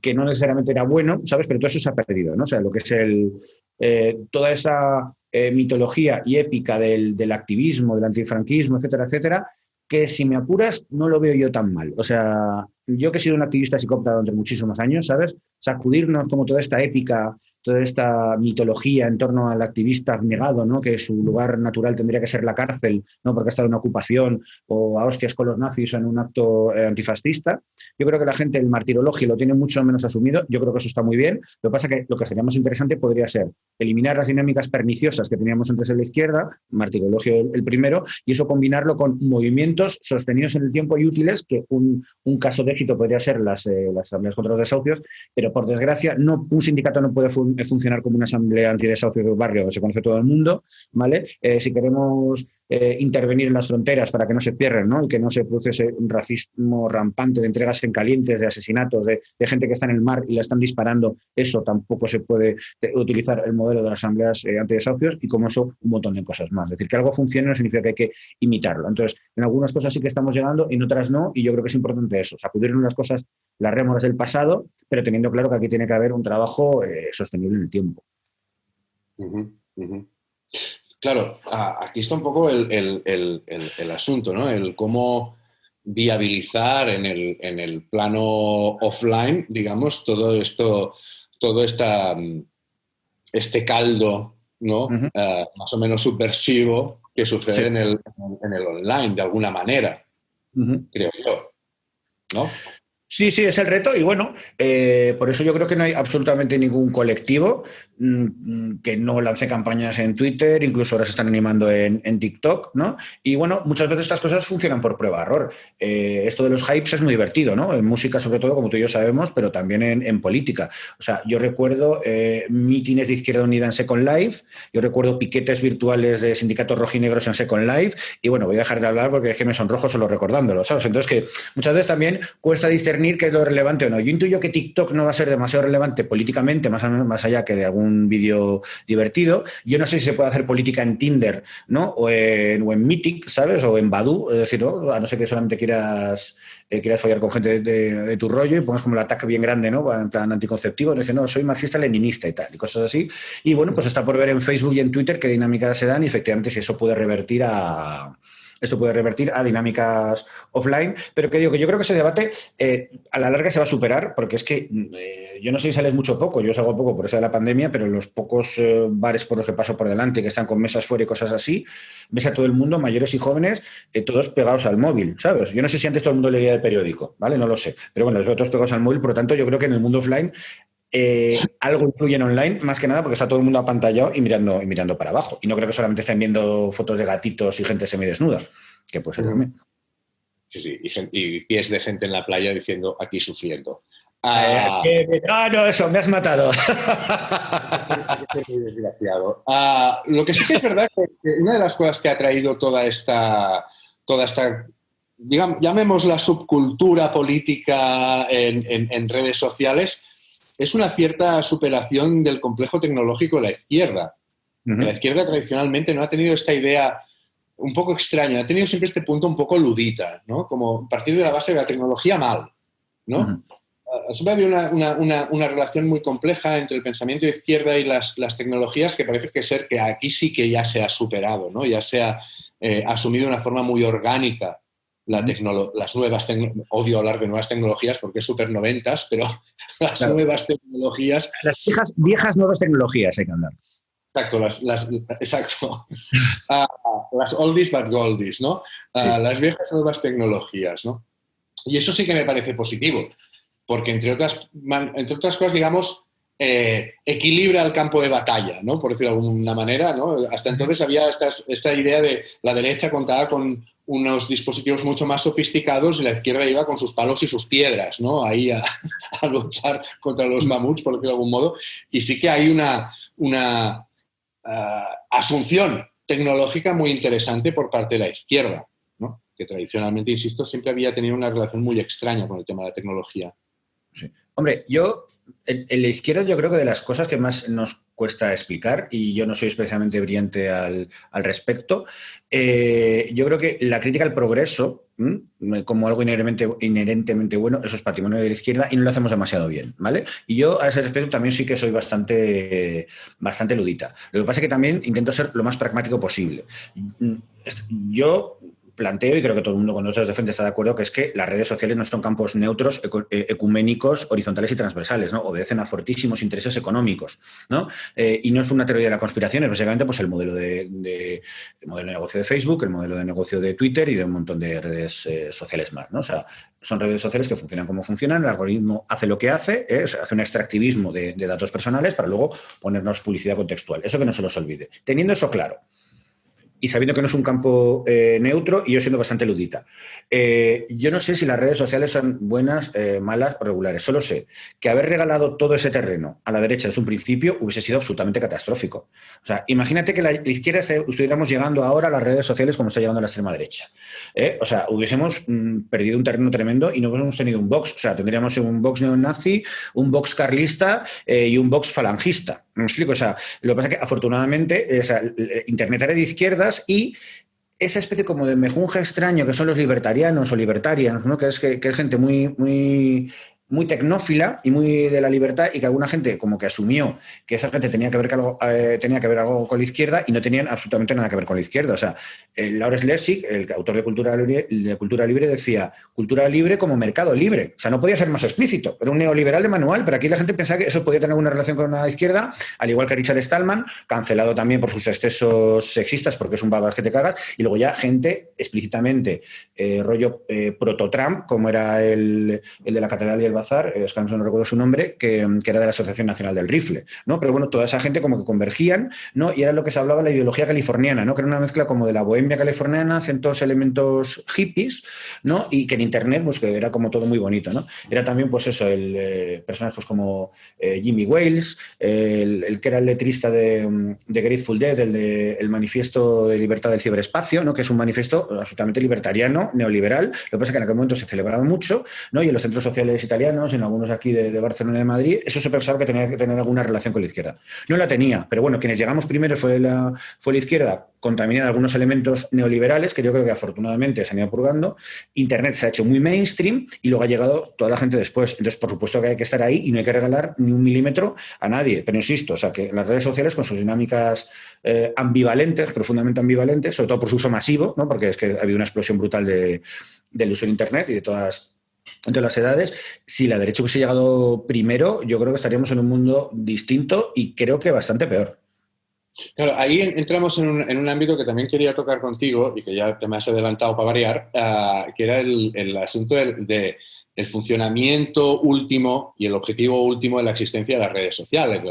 que no necesariamente era bueno, ¿sabes? Pero todo eso se ha perdido, ¿no? O sea, lo que es toda esa mitología y épica del activismo, del antifranquismo, etcétera, etcétera, que si me apuras no lo veo yo tan mal. O sea, yo que he sido un activista psicópata durante muchísimos años, ¿sabes? Sacudirnos como toda esta épica, toda esta mitología en torno al activista abnegado, ¿no? Que su lugar natural tendría que ser la cárcel, ¿no? Porque ha estado en una ocupación o a hostias con los nazis o en un acto antifascista. Yo creo que la gente el martirologio lo tiene mucho menos asumido. Yo creo que eso está muy bien. Lo que pasa es que lo que sería más interesante podría ser eliminar las dinámicas perniciosas que teníamos antes en la izquierda, martirologio el primero, y eso combinarlo con movimientos sostenidos en el tiempo y útiles, que un caso de éxito podría ser las asambleas contra los desahucios, pero por desgracia un sindicato no puede funcionar como una asamblea antidesahucios de barrio, que se conoce todo el mundo, ¿vale? Si queremos intervenir en las fronteras para que no se cierren, ¿no? Y que no se produce ese racismo rampante de entregas en calientes, de asesinatos, de gente que está en el mar y la están disparando, eso tampoco se puede utilizar el modelo de las asambleas antidesahucios y como eso un montón de cosas más. Es decir, que algo funcione no significa que hay que imitarlo. Entonces, en algunas cosas sí que estamos llegando y en otras no, y yo creo que es importante eso, sacudir en unas cosas las rémoras del pasado, pero teniendo claro que aquí tiene que haber un trabajo sostenible en el tiempo. Claro, aquí está un poco el asunto, ¿no? El cómo viabilizar en el plano offline, digamos, todo este caldo, ¿no? Más o menos subversivo que sucede Sí. en el online, de alguna manera, creo yo, ¿no? Sí, sí, es el reto y bueno, por eso yo creo que no hay absolutamente ningún colectivo que no lance campañas en Twitter, incluso ahora se están animando en TikTok, ¿no? Y bueno, muchas veces estas cosas funcionan por prueba-error. Esto de los hypes es muy divertido, ¿no? En música sobre todo, como tú y yo sabemos, pero también en política. O sea, yo recuerdo mítines de Izquierda Unida en Second Life, yo recuerdo piquetes virtuales de sindicatos rojinegros en Second Life y bueno, voy a dejar de hablar porque es que me sonrojo solo recordándolo, ¿sabes? Entonces que muchas veces también cuesta discernir discernir qué es lo relevante o no. Yo intuyo que TikTok no va a ser demasiado relevante políticamente, más allá que de algún vídeo divertido. Yo no sé si se puede hacer política en Tinder, ¿no? O en Mythic, ¿sabes? O en Badoo, es decir, ¿no? A no ser que solamente quieras follar con gente de tu rollo y pongas como el ataque bien grande, ¿no? En plan anticonceptivo, y dice, no, soy marxista-leninista y tal, y cosas así. Y bueno, pues está por ver en Facebook y en Twitter qué dinámicas se dan y efectivamente si eso puede revertir a dinámicas offline, pero que digo que yo creo que ese debate a la larga se va a superar, porque es que yo no sé si sales mucho o poco, yo salgo poco por eso de la pandemia, pero en los pocos bares por los que paso por delante, que están con mesas fuera y cosas así, ves a todo el mundo, mayores y jóvenes, todos pegados al móvil, ¿sabes? Yo no sé si antes todo el mundo leía el periódico, ¿vale? No lo sé, pero bueno, los veo todos pegados al móvil, por lo tanto yo creo que en el mundo offline algo influye en online, más que nada porque está todo el mundo apantallado y mirando para abajo. Y no creo que solamente estén viendo fotos de gatitos y gente semidesnuda, que puede ser también. Sí, y pies de gente en la playa diciendo aquí sufriendo. No, eso, me has matado. Desgraciado. Lo que sí que es verdad que una de las cosas que ha traído toda esta digamos, llamémosla subcultura política en redes sociales, es una cierta superación del complejo tecnológico de la izquierda. Uh-huh. La izquierda tradicionalmente no ha tenido esta idea un poco extraña, ha tenido siempre este punto un poco ludita, ¿no? Como partir de la base de la tecnología mal, ¿no? Uh-huh. Siempre ha habido una relación muy compleja entre el pensamiento de izquierda y las tecnologías que parece que aquí sí que ya se ha superado, ¿no? Ya se ha asumido de una forma muy orgánica las nuevas tecnologías. Odio hablar de nuevas tecnologías porque es súper noventas, pero las nuevas tecnologías... Las viejas nuevas tecnologías hay que andar. Exacto. Las oldies but goldies, ¿no? Las viejas nuevas tecnologías, ¿no? Y eso sí que me parece positivo, porque entre otras cosas, digamos, equilibra el campo de batalla, ¿no? Por decirlo de alguna manera, ¿no? Hasta entonces había esta idea de la derecha contaba con unos dispositivos mucho más sofisticados y la izquierda iba con sus palos y sus piedras, ¿no? Ahí a luchar contra los mamuts, por decirlo de algún modo. Y sí que hay una asunción tecnológica muy interesante por parte de la izquierda, ¿no? Que tradicionalmente, insisto, siempre había tenido una relación muy extraña con el tema de la tecnología. Sí. Hombre, en la izquierda yo creo que de las cosas que más nos cuesta explicar, y yo no soy especialmente brillante al respecto, yo creo que la crítica al progreso, como algo inherentemente bueno, eso es patrimonio de la izquierda y no lo hacemos demasiado bien, ¿vale? Y yo a ese respecto también sí que soy bastante ludita. Lo que pasa es que también intento ser lo más pragmático posible. Yo planteo, y creo que todo el mundo cuando se defiende está de acuerdo, que es que las redes sociales no son campos neutros, ecuménicos, horizontales y transversales, ¿no? Obedecen a fortísimos intereses económicos, ¿no? Y no es una teoría de la conspiración, es básicamente pues, el modelo de negocio de Facebook, el modelo de negocio de Twitter y de un montón de redes sociales más, ¿no? O sea, son redes sociales que funcionan como funcionan, el algoritmo hace lo que hace un extractivismo de datos personales para luego ponernos publicidad contextual. Eso que no se los olvide. Teniendo eso claro, y sabiendo que no es un campo neutro y yo siendo bastante ludita. Yo no sé si las redes sociales son buenas, malas o regulares. Solo sé que haber regalado todo ese terreno a la derecha desde un principio hubiese sido absolutamente catastrófico. O sea, imagínate que la izquierda estuviéramos llegando ahora a las redes sociales como está llegando la extrema derecha. O sea, hubiésemos perdido un terreno tremendo y no hubiésemos tenido un Vox. O sea, tendríamos un Vox neonazi, un Vox carlista y un Vox falangista. ¿Me explico? O sea, lo que pasa es que afortunadamente Internet era de izquierdas y esa especie como de mejunje extraño que son los libertarianos o libertarians, ¿no? que es gente muy tecnófila y muy de la libertad y que alguna gente como que asumió que esa gente tenía que ver algo con la izquierda y no tenían absolutamente nada que ver con la izquierda. O sea, Lawrence Lessig, el autor de Cultura Libre, decía cultura libre como mercado libre. O sea, no podía ser más explícito. Era un neoliberal de manual, pero aquí la gente pensaba que eso podía tener alguna relación con la izquierda, al igual que Richard Stallman, cancelado también por sus excesos sexistas porque es un babas que te cagas, y luego ya gente explícitamente rollo proto-Trump, como era el de la Catedral y el Bazar, es que no recuerdo su nombre, que era de la Asociación Nacional del Rifle, ¿no? Pero bueno, toda esa gente como que convergían, ¿no? Y era lo que se hablaba de la ideología californiana, ¿no? Que era una mezcla como de la bohemia bohemia californiana, ciertos elementos hippies, ¿no? Y que en Internet, pues que era como todo muy bonito, ¿no? Era también, pues eso, personajes pues, como Jimmy Wales, el que era el letrista de Grateful Dead, el manifiesto de libertad del ciberespacio, ¿no? Que es un manifiesto absolutamente libertariano, neoliberal. Lo que pasa es que en aquel momento se celebraba mucho, ¿no? Y en los centros sociales italianos, en algunos aquí de Barcelona y de Madrid, eso se pensaba que tenía que tener alguna relación con la izquierda. No la tenía, pero bueno, quienes llegamos primero fue la izquierda, contaminada de algunos elementos neoliberales que yo creo que afortunadamente se han ido purgando. Internet se ha hecho muy mainstream y luego ha llegado toda la gente después. Entonces, por supuesto que hay que estar ahí y no hay que regalar ni un milímetro a nadie. Pero insisto, o sea, que las redes sociales con sus dinámicas ambivalentes, profundamente ambivalentes, sobre todo por su uso masivo, ¿no? Porque es que ha habido una explosión brutal del uso de Internet y de todas las edades. Si la derecha hubiese llegado primero, yo creo que estaríamos en un mundo distinto y creo que bastante peor. Claro, ahí entramos en un ámbito que también quería tocar contigo y que ya te me has adelantado para variar, que era el asunto del funcionamiento último y el objetivo último de la existencia de las redes sociales.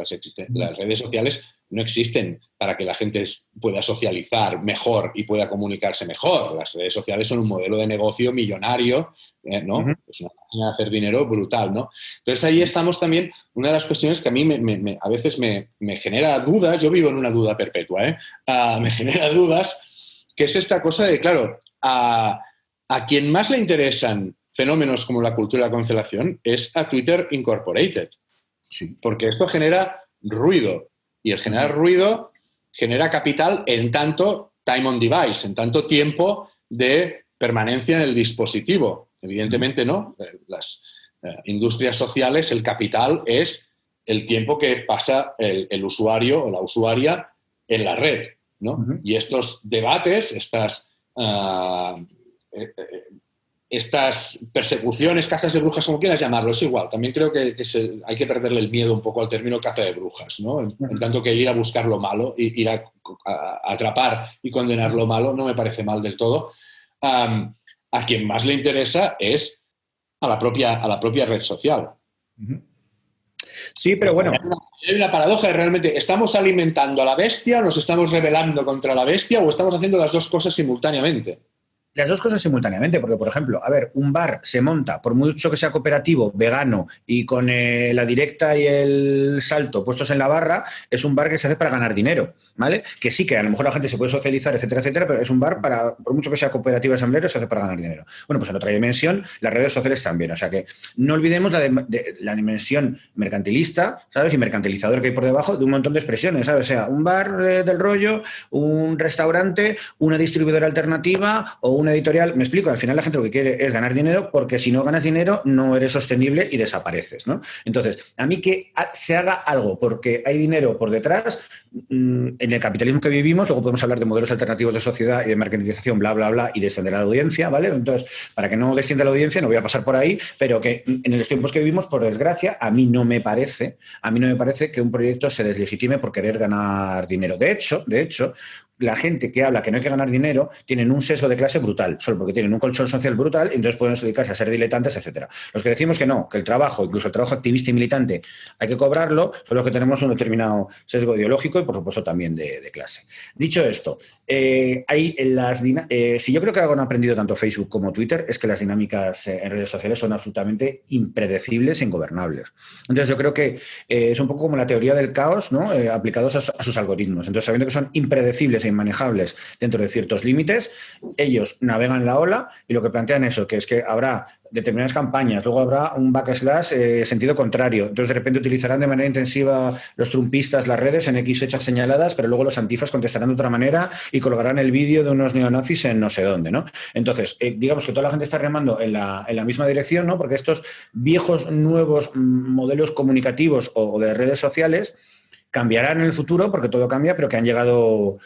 Las redes sociales no existen para que la gente pueda socializar mejor y pueda comunicarse mejor. Las redes sociales son un modelo de negocio millonario, ¿no? Uh-huh. Es una máquina de hacer dinero brutal, ¿no? Entonces ahí estamos también, una de las cuestiones que a mí a veces me genera dudas, yo vivo en una duda perpetua, me genera dudas, que es esta cosa de, claro, a quien más le interesan fenómenos como la cultura de la cancelación es a Twitter Incorporated. Sí. Porque esto genera ruido. Y el generar ruido genera capital en tanto time on device, en tanto tiempo de permanencia en el dispositivo. Evidentemente, ¿no? Las industrias sociales, el capital es el tiempo que pasa el usuario o la usuaria en la red, ¿no? Uh-huh. Y estos debates, estas persecuciones, cazas de brujas, como quieras llamarlo, es igual. También creo que hay que perderle el miedo un poco al término caza de brujas, ¿no? En tanto que ir a buscar lo malo, ir a atrapar y condenar lo malo, no me parece mal del todo. A quien más le interesa es a la propia red social. Sí, pero bueno. Hay una paradoja de realmente, ¿estamos alimentando a la bestia, nos estamos rebelando contra la bestia o estamos haciendo las dos cosas simultáneamente? Las dos cosas simultáneamente, porque, por ejemplo, a ver, un bar se monta, por mucho que sea cooperativo, vegano y con la directa y el salto puestos en la barra, es un bar que se hace para ganar dinero, ¿vale? Que sí, que a lo mejor la gente se puede socializar, etcétera, etcétera, pero es un bar para, por mucho que sea cooperativo asamblero, se hace para ganar dinero. Bueno, pues en otra dimensión, las redes sociales también. O sea que no olvidemos la dimensión mercantilista, ¿sabes? Y mercantilizador que hay por debajo de un montón de expresiones, ¿sabes? O sea, un bar del rollo, un restaurante, una distribuidora alternativa o una editorial. Me explico, al final la gente lo que quiere es ganar dinero, porque si no ganas dinero no eres sostenible y desapareces, ¿no? Entonces, a mí que se haga algo porque hay dinero por detrás, en el capitalismo que vivimos, luego podemos hablar de modelos alternativos de sociedad y de mercantilización, bla, bla, bla, y descender a la audiencia, ¿vale? Entonces, para que no descienda la audiencia, no voy a pasar por ahí, pero que en los tiempos que vivimos, por desgracia, a mí no me parece que un proyecto se deslegitime por querer ganar dinero. De hecho, la gente que habla que no hay que ganar dinero tienen un sesgo de clase brutal, solo porque tienen un colchón social brutal y entonces pueden dedicarse a ser diletantes, etcétera. Los que decimos que no, que el trabajo, incluso el trabajo activista y militante, hay que cobrarlo, son los que tenemos un determinado sesgo ideológico y, por supuesto, también de clase. Dicho esto, si yo creo que algo han aprendido tanto Facebook como Twitter es que las dinámicas en redes sociales son absolutamente impredecibles e ingobernables. Entonces, yo creo que es un poco como la teoría del caos, ¿no? Aplicados a sus algoritmos. Entonces, sabiendo que son impredecibles e inmanejables dentro de ciertos límites, ellos navegan la ola y lo que plantean eso, que es que habrá determinadas campañas, luego habrá un backslash sentido contrario, entonces de repente utilizarán de manera intensiva los trumpistas las redes en X fechas señaladas, pero luego los antifas contestarán de otra manera y colgarán el vídeo de unos neonazis en no sé dónde, ¿no? Entonces, digamos que toda la gente está remando en la misma dirección, ¿no? Porque estos viejos, nuevos modelos comunicativos o de redes sociales cambiarán en el futuro, porque todo cambia, pero que han llegado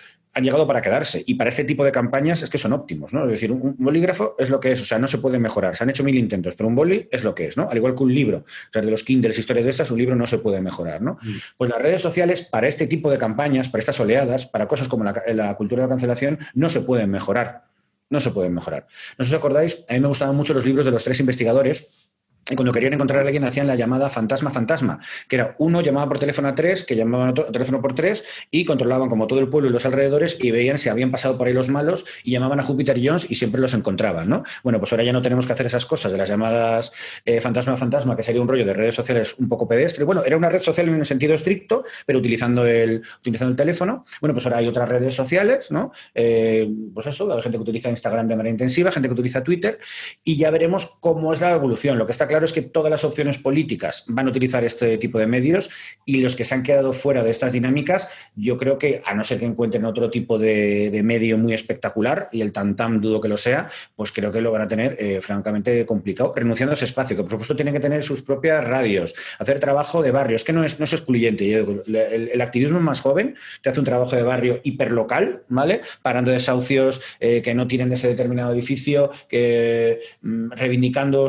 para quedarse. Y para este tipo de campañas es que son óptimos, ¿no? Es decir, un bolígrafo es lo que es, o sea, no se puede mejorar. Se han hecho 1000 intentos, pero un boli es lo que es, ¿no? Al igual que un libro. O sea, de los Kindles, historias de estas, un libro no se puede mejorar, ¿no? Pues las redes sociales, para este tipo de campañas, para estas oleadas, para cosas como la cultura de la cancelación, no se pueden mejorar. No se pueden mejorar. ¿No os acordáis? A mí me gustaban mucho los libros de los 3 investigadores cuando querían encontrar a alguien hacían la llamada fantasma-fantasma, que era uno llamaba por teléfono a tres, que llamaban a teléfono por tres y controlaban como todo el pueblo y los alrededores y veían si habían pasado por ahí los malos y llamaban a Júpiter Jones y siempre los encontraban, ¿no? Bueno, pues ahora ya no tenemos que hacer esas cosas de las llamadas fantasma-fantasma, que sería un rollo de redes sociales un poco pedestre. Bueno, era una red social en el sentido estricto, pero utilizando el teléfono. Bueno, pues ahora hay otras redes sociales, ¿no? Pues eso, hay gente que utiliza Instagram de manera intensiva, gente que utiliza Twitter y ya veremos cómo es la evolución. Lo que está claro es que todas las opciones políticas van a utilizar este tipo de medios y los que se han quedado fuera de estas dinámicas, yo creo que, a no ser que encuentren otro tipo de medio muy espectacular, y el tam-tam dudo que lo sea, pues creo que lo van a tener francamente complicado, renunciando a ese espacio, que por supuesto tienen que tener sus propias radios, hacer trabajo de barrio. Es que no es excluyente. El activismo más joven te hace un trabajo de barrio hiperlocal, ¿vale? Parando desahucios que no tienen de ese determinado edificio, que reivindicando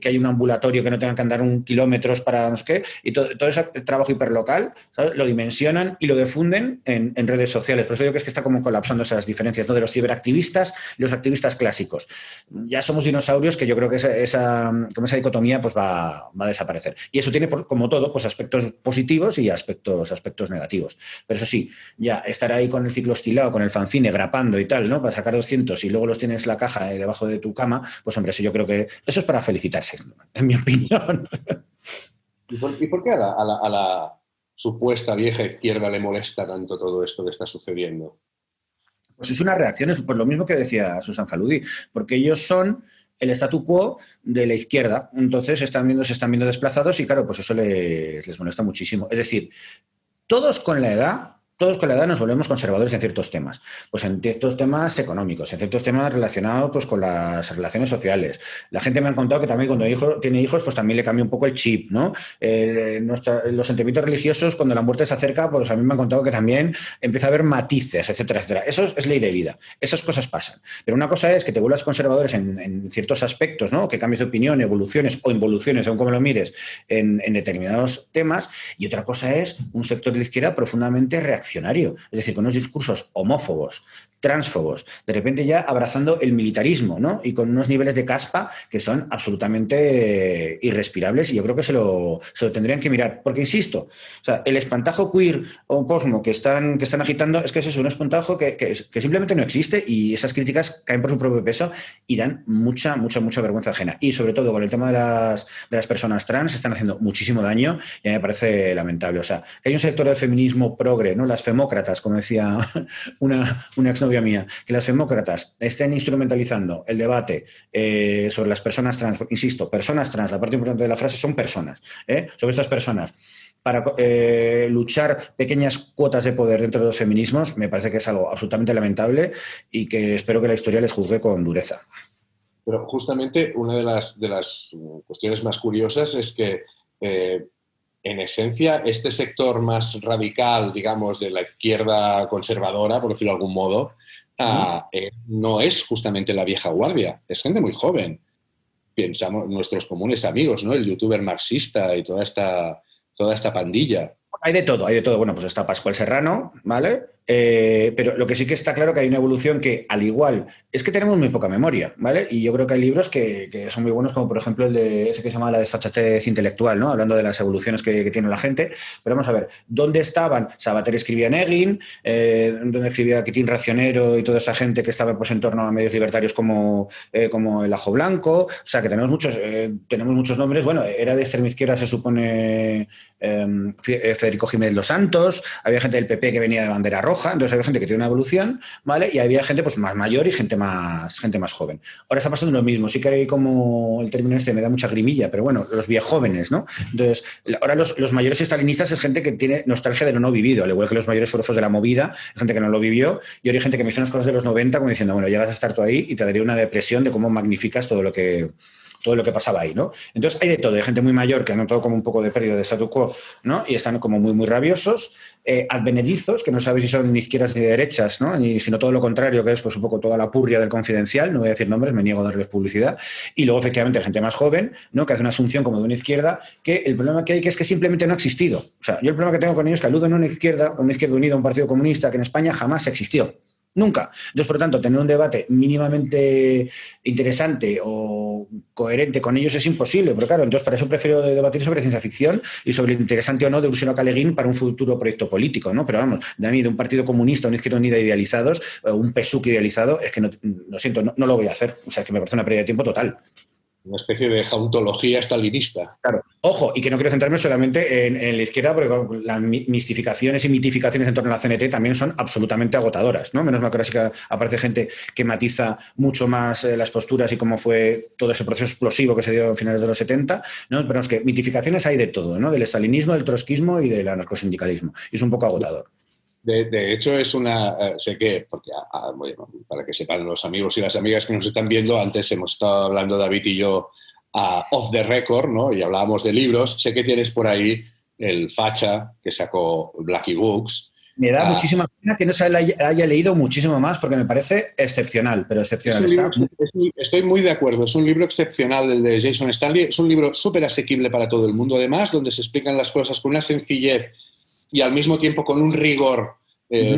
que hay un ambulatorio que no tengan que andar 1 kilómetros para no sé qué, y todo ese trabajo hiperlocal, ¿sabes? Lo dimensionan y lo difunden en redes sociales. Por eso yo creo que está como colapsando esas diferencias, ¿no? De los ciberactivistas y los activistas clásicos. Ya somos dinosaurios que yo creo que esa dicotomía pues va a desaparecer. Y eso tiene, como todo, pues aspectos positivos y aspectos negativos. Pero eso sí, ya estar ahí con el ciclo estilado, con el fanzine, grapando y tal, ¿no? Para sacar 200 y luego los tienes en la caja debajo de tu cama, pues hombre, eso yo creo que eso es para felicitarse, en mi opinión. ¿Y por qué a la supuesta vieja izquierda le molesta tanto todo esto que está sucediendo? Pues es una reacción, es por lo mismo que decía Susan Faludi, porque ellos son el statu quo de la izquierda, entonces se están viendo desplazados y claro, pues eso les molesta muchísimo. Es decir, todos con la edad nos volvemos conservadores en ciertos temas. Pues en ciertos temas económicos, en ciertos temas relacionados pues, con las relaciones sociales. La gente me ha contado que también cuando tiene hijos, pues también le cambia un poco el chip, ¿no? Los sentimientos religiosos, cuando la muerte se acerca, pues a mí me han contado que también empieza a haber matices, etcétera, etcétera. Eso es ley de vida. Esas cosas pasan. Pero una cosa es que te vuelvas conservadores en ciertos aspectos, ¿no? Que cambies de opinión, evoluciones o involuciones, según como lo mires, en determinados temas. Y otra cosa es un sector de la izquierda profundamente reaccionario. Es decir, con unos discursos homófobos, transfobos, de repente ya abrazando el militarismo, ¿no? Y con unos niveles de caspa que son absolutamente irrespirables y yo creo que se lo tendrían que mirar. Porque, insisto, o sea, el espantajo queer o posmo que están agitando es que es un espantajo que simplemente no existe y esas críticas caen por su propio peso y dan mucha vergüenza ajena. Y sobre todo con el tema de las personas trans están haciendo muchísimo daño y a mí me parece lamentable. O sea, que hay un sector del feminismo progre, ¿no? Las femócratas, como decía una exnovia mía, que las femócratas estén instrumentalizando el debate sobre las personas trans, insisto, personas trans, la parte importante de la frase son personas, sobre estas personas, para luchar pequeñas cuotas de poder dentro de los feminismos, me parece que es algo absolutamente lamentable y que espero que la historia les juzgue con dureza. Pero justamente una de las cuestiones más curiosas es que en esencia, este sector más radical, digamos, de la izquierda conservadora, por decirlo de algún modo, no es justamente la vieja guardia, es gente muy joven. Pensamos nuestros comunes amigos, ¿no? El youtuber marxista y toda esta pandilla. Hay de todo. Bueno, pues está Pascual Serrano, ¿vale? Pero lo que sí que está claro que hay una evolución que, al igual, es que tenemos muy poca memoria, ¿vale? Y yo creo que hay libros que son muy buenos, como por ejemplo el de ese que se llama La desfachatez intelectual, ¿no? Hablando de las evoluciones que tiene la gente. Pero vamos a ver, ¿dónde estaban? Sabater escribía Negin, ¿dónde escribía Quitín Racionero y toda esta gente que estaba pues en torno a medios libertarios como El Ajo Blanco? O sea, que tenemos muchos nombres. Bueno, era de extrema izquierda, se supone, Federico Jiménez Los Santos, había gente del PP que venía de bandera roja, entonces había gente que tiene una evolución, ¿vale? Y había gente pues más mayor y gente más joven. Ahora está pasando lo mismo, sí que hay como el término este me da mucha grimilla, pero bueno, los viejóvenes, ¿no? Entonces, ahora los mayores estalinistas es gente que tiene nostalgia de lo no vivido, al igual que los mayores forofos de la movida, es gente que no lo vivió, y ahora hay gente que me dice unas cosas de los 90 como diciendo, bueno, llegas a estar tú ahí y te daría una depresión de cómo magnificas todo lo que pasaba ahí, ¿no? Entonces hay de todo, hay gente muy mayor que ha notado como un poco de pérdida de statu quo, ¿no? Y están como muy rabiosos, advenedizos, que no sabes si son ni izquierdas ni derechas, ¿no? Sino todo lo contrario, que es pues un poco toda la purria del Confidencial, no voy a decir nombres, me niego a darles publicidad, y luego efectivamente hay gente más joven, ¿no? Que hace una asunción como de una izquierda, que el problema que hay que es que simplemente no ha existido. O sea, yo el problema que tengo con ellos es que aluden a una izquierda unida a un partido comunista que en España jamás existió. Nunca. Entonces, por lo tanto, tener un debate mínimamente interesante o coherente con ellos es imposible. Pero claro, entonces para eso prefiero debatir sobre ciencia ficción y sobre lo interesante o no de Ursula K. Le Guin para un futuro proyecto político, ¿no? Pero vamos, de a mí, de un partido comunista, una izquierda unida idealizados, un PSUC idealizado, es que no, lo siento, no lo voy a hacer. O sea, es que me parece una pérdida de tiempo total. Una especie de jauntología stalinista. Claro. Ojo, y que no quiero centrarme solamente en la izquierda, porque las mistificaciones y mitificaciones en torno a la CNT también son absolutamente agotadoras, ¿no? Menos mal que ahora sí que aparece gente que matiza mucho más las posturas y cómo fue todo ese proceso explosivo que se dio a finales de los 70, ¿no? Pero es que mitificaciones hay de todo, ¿no? Del estalinismo, del trotskismo y del anarcosindicalismo. Y es un poco agotador. De hecho, es una... sé que, porque bueno, para que sepan los amigos y las amigas que nos están viendo, antes hemos estado hablando David y yo off the record, ¿no? Y hablábamos de libros. Sé que tienes por ahí el Facha, que sacó Blackie Books. Me da muchísima pena que no se haya leído muchísimo más, porque me parece excepcional, pero excepcional. Estoy muy de acuerdo. Es un libro excepcional, el de Jason Stanley. Es un libro súper asequible para todo el mundo, además, donde se explican las cosas con una sencillez y al mismo tiempo con un rigor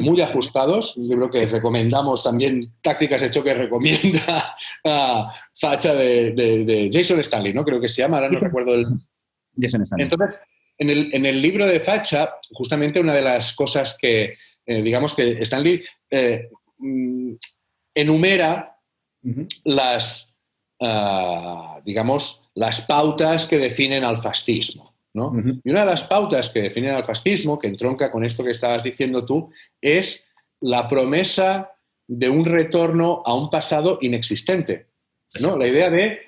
muy ajustados. Un libro que recomendamos también, Tácticas de Choque recomienda a Facha de Jason Stanley, ¿no? Creo que se llama, ahora no recuerdo el... Jason Stanley. Entonces, en el libro de Facha, justamente una de las cosas que, digamos que Stanley enumera las, digamos, las pautas que definen al fascismo, ¿no? Y una de las pautas que definen al fascismo, que entronca con esto que estabas diciendo tú, es la promesa de un retorno a un pasado inexistente, ¿no? La idea de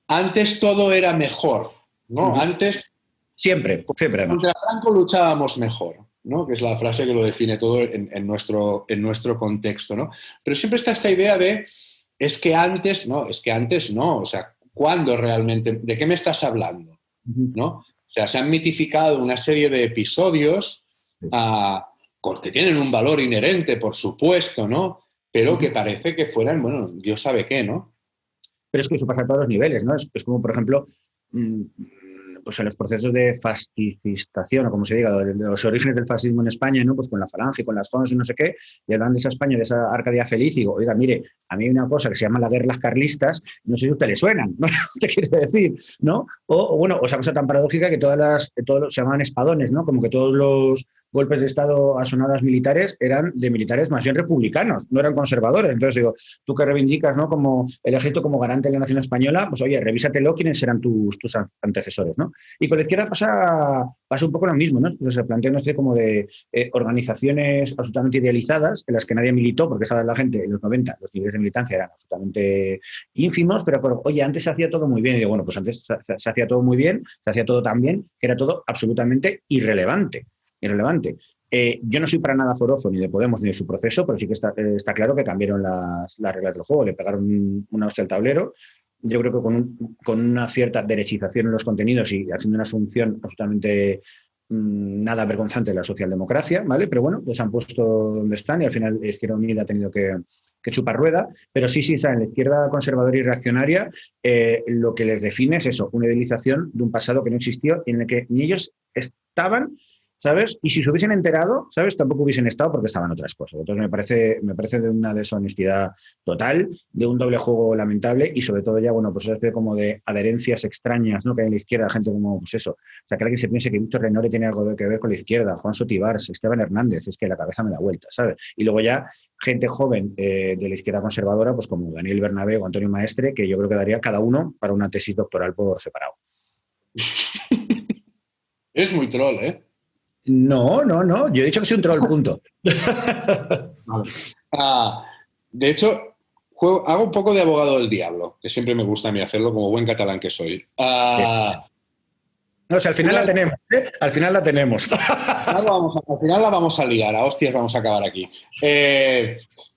antes todo era mejor, ¿no? Antes... Siempre. Contra Franco luchábamos mejor, ¿no? Que es la frase que lo define todo en nuestro contexto, ¿no? Pero siempre está esta idea de es que antes no, o sea, ¿cuándo realmente? ¿De qué me estás hablando? ¿No? O sea, se han mitificado una serie de episodios que tienen un valor inherente, por supuesto, ¿no? Pero que parece que fueran, bueno, Dios sabe qué, ¿no? Pero es que eso pasa a todos los niveles, ¿no? Es como, por ejemplo, pues en los procesos de fascistación, o como se diga, de los orígenes del fascismo en España, ¿no? Pues con la Falange, con las FONS y no sé qué, y hablan de esa España, de esa Arcadia feliz, y digo, oiga, mire, a mí hay una cosa que se llama la guerra de las carlistas, no sé si a usted le suenan, ¿no? ¿Qué quiere decir? ¿No? O bueno, esa cosa tan paradójica que todos se llamaban espadones, ¿no? Como que todos los golpes de Estado a sonadas militares eran de militares más bien republicanos, no eran conservadores. Entonces digo, tú que reivindicas, ¿no? Como el ejército como garante de la nación española, pues oye, revísatelo quiénes serán tus antecesores, ¿no? Y con la izquierda pasa un poco lo mismo, ¿no? Pues se plantea una especie como de organizaciones absolutamente idealizadas en las que nadie militó, porque sabes la gente en los 90 los niveles de militancia eran absolutamente ínfimos, pero oye, antes se hacía todo muy bien. Y digo, bueno, pues antes se hacía todo muy bien, se hacía todo tan bien que era todo absolutamente irrelevante. Yo no soy para nada forofo ni de Podemos ni de su proceso, pero sí que está claro que cambiaron las reglas del juego, le pegaron una hostia al tablero. Yo creo que con una cierta derechización en los contenidos y haciendo una asunción absolutamente nada vergonzante de la socialdemocracia, ¿vale? Pero bueno, pues han puesto donde están y al final Izquierda Unida ha tenido que chupar rueda, pero sí, en la izquierda conservadora y reaccionaria lo que les define es eso, una idealización de un pasado que no existió y en el que ni ellos estaban, ¿sabes? Y si se hubiesen enterado, ¿sabes? Tampoco hubiesen estado porque estaban otras cosas. Entonces me parece de una deshonestidad total, de un doble juego lamentable y sobre todo ya, bueno, pues una especie como de adherencias extrañas, ¿no? Que hay en la izquierda, gente como, pues eso. O sea, que alguien se piense que Víctor Renore tiene algo que ver con la izquierda, Juan Sotibars, Esteban Hernández, es que la cabeza me da vuelta, ¿sabes? Y luego ya gente joven de la izquierda conservadora, pues como Daniel Bernabé o Antonio Maestre, que yo creo que daría cada uno para una tesis doctoral por separado. Es muy troll, ¿eh? No. Yo he dicho que soy un troll, punto. De hecho, hago un poco de abogado del diablo, que siempre me gusta a mí hacerlo como buen catalán que soy. No, o sea, al final la tenemos, ¿eh? Al final la tenemos. Al final la vamos a liar, a hostias vamos a acabar aquí.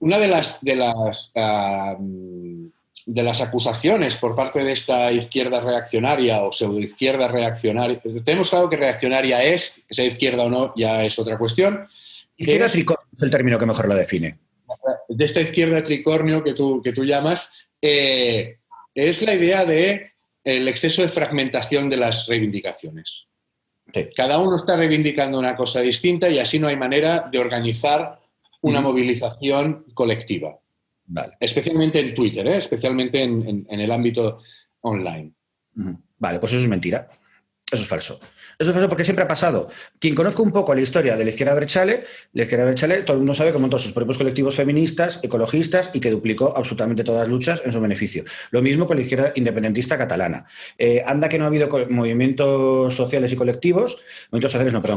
Una de las acusaciones por parte de esta izquierda reaccionaria o pseudoizquierda reaccionaria, tenemos claro que reaccionaria es, que sea izquierda o no, ya es otra cuestión. Izquierda tricornio es el término que mejor la define. De esta izquierda tricornio que tú llamas, es la idea de el exceso de fragmentación de las reivindicaciones. Sí. Cada uno está reivindicando una cosa distinta y así no hay manera de organizar una movilización colectiva. Vale. Especialmente en Twitter, especialmente en el ámbito online. Vale, pues eso es mentira. Eso es falso. Eso es falso porque siempre ha pasado. Quien conozca un poco la historia de la izquierda Abertzale, todo el mundo sabe que montó sus propios colectivos feministas, ecologistas y que duplicó absolutamente todas las luchas en su beneficio. Lo mismo con la izquierda independentista catalana. Anda que no ha habido movimientos sociales y colectivos,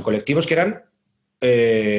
colectivos que eran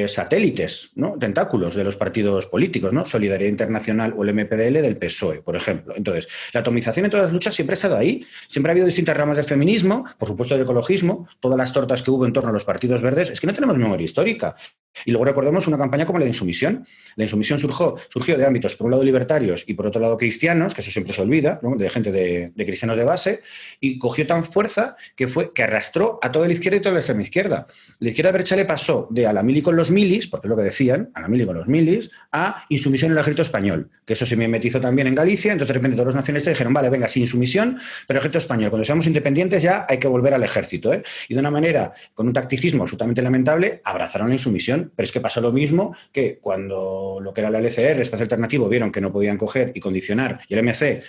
satélites, ¿no? Tentáculos de los partidos políticos, ¿no? Solidaridad Internacional o el MPDL del PSOE, por ejemplo. Entonces, la atomización en todas las luchas siempre ha estado ahí. Siempre ha habido distintas ramas del feminismo, por supuesto del ecologismo, todas las tortas que hubo en torno a los partidos verdes. Es que no tenemos memoria histórica. Y luego recordemos una campaña como la de insumisión. La insumisión surgió de ámbitos, por un lado, libertarios y por otro lado, cristianos, que eso siempre se olvida, ¿no? De gente de cristianos de base, y cogió tan fuerza que arrastró a toda la izquierda y toda la extrema izquierda. La izquierda Abertzale pasó de a la mili con los milis, porque es lo que decían, a la mili con los milis, a insumisión en el ejército español, que eso se mimetizó también en Galicia. Entonces, de repente, todos los nacionalistas dijeron, vale, venga, sí, insumisión, pero ejército español. Cuando seamos independientes ya hay que volver al ejército, ¿eh? Y de una manera, con un tacticismo absolutamente lamentable, abrazaron la insumisión. Pero es que pasó lo mismo que cuando lo que era la LCR, Espacio Alternativo, vieron que no podían coger y condicionar, y el MC,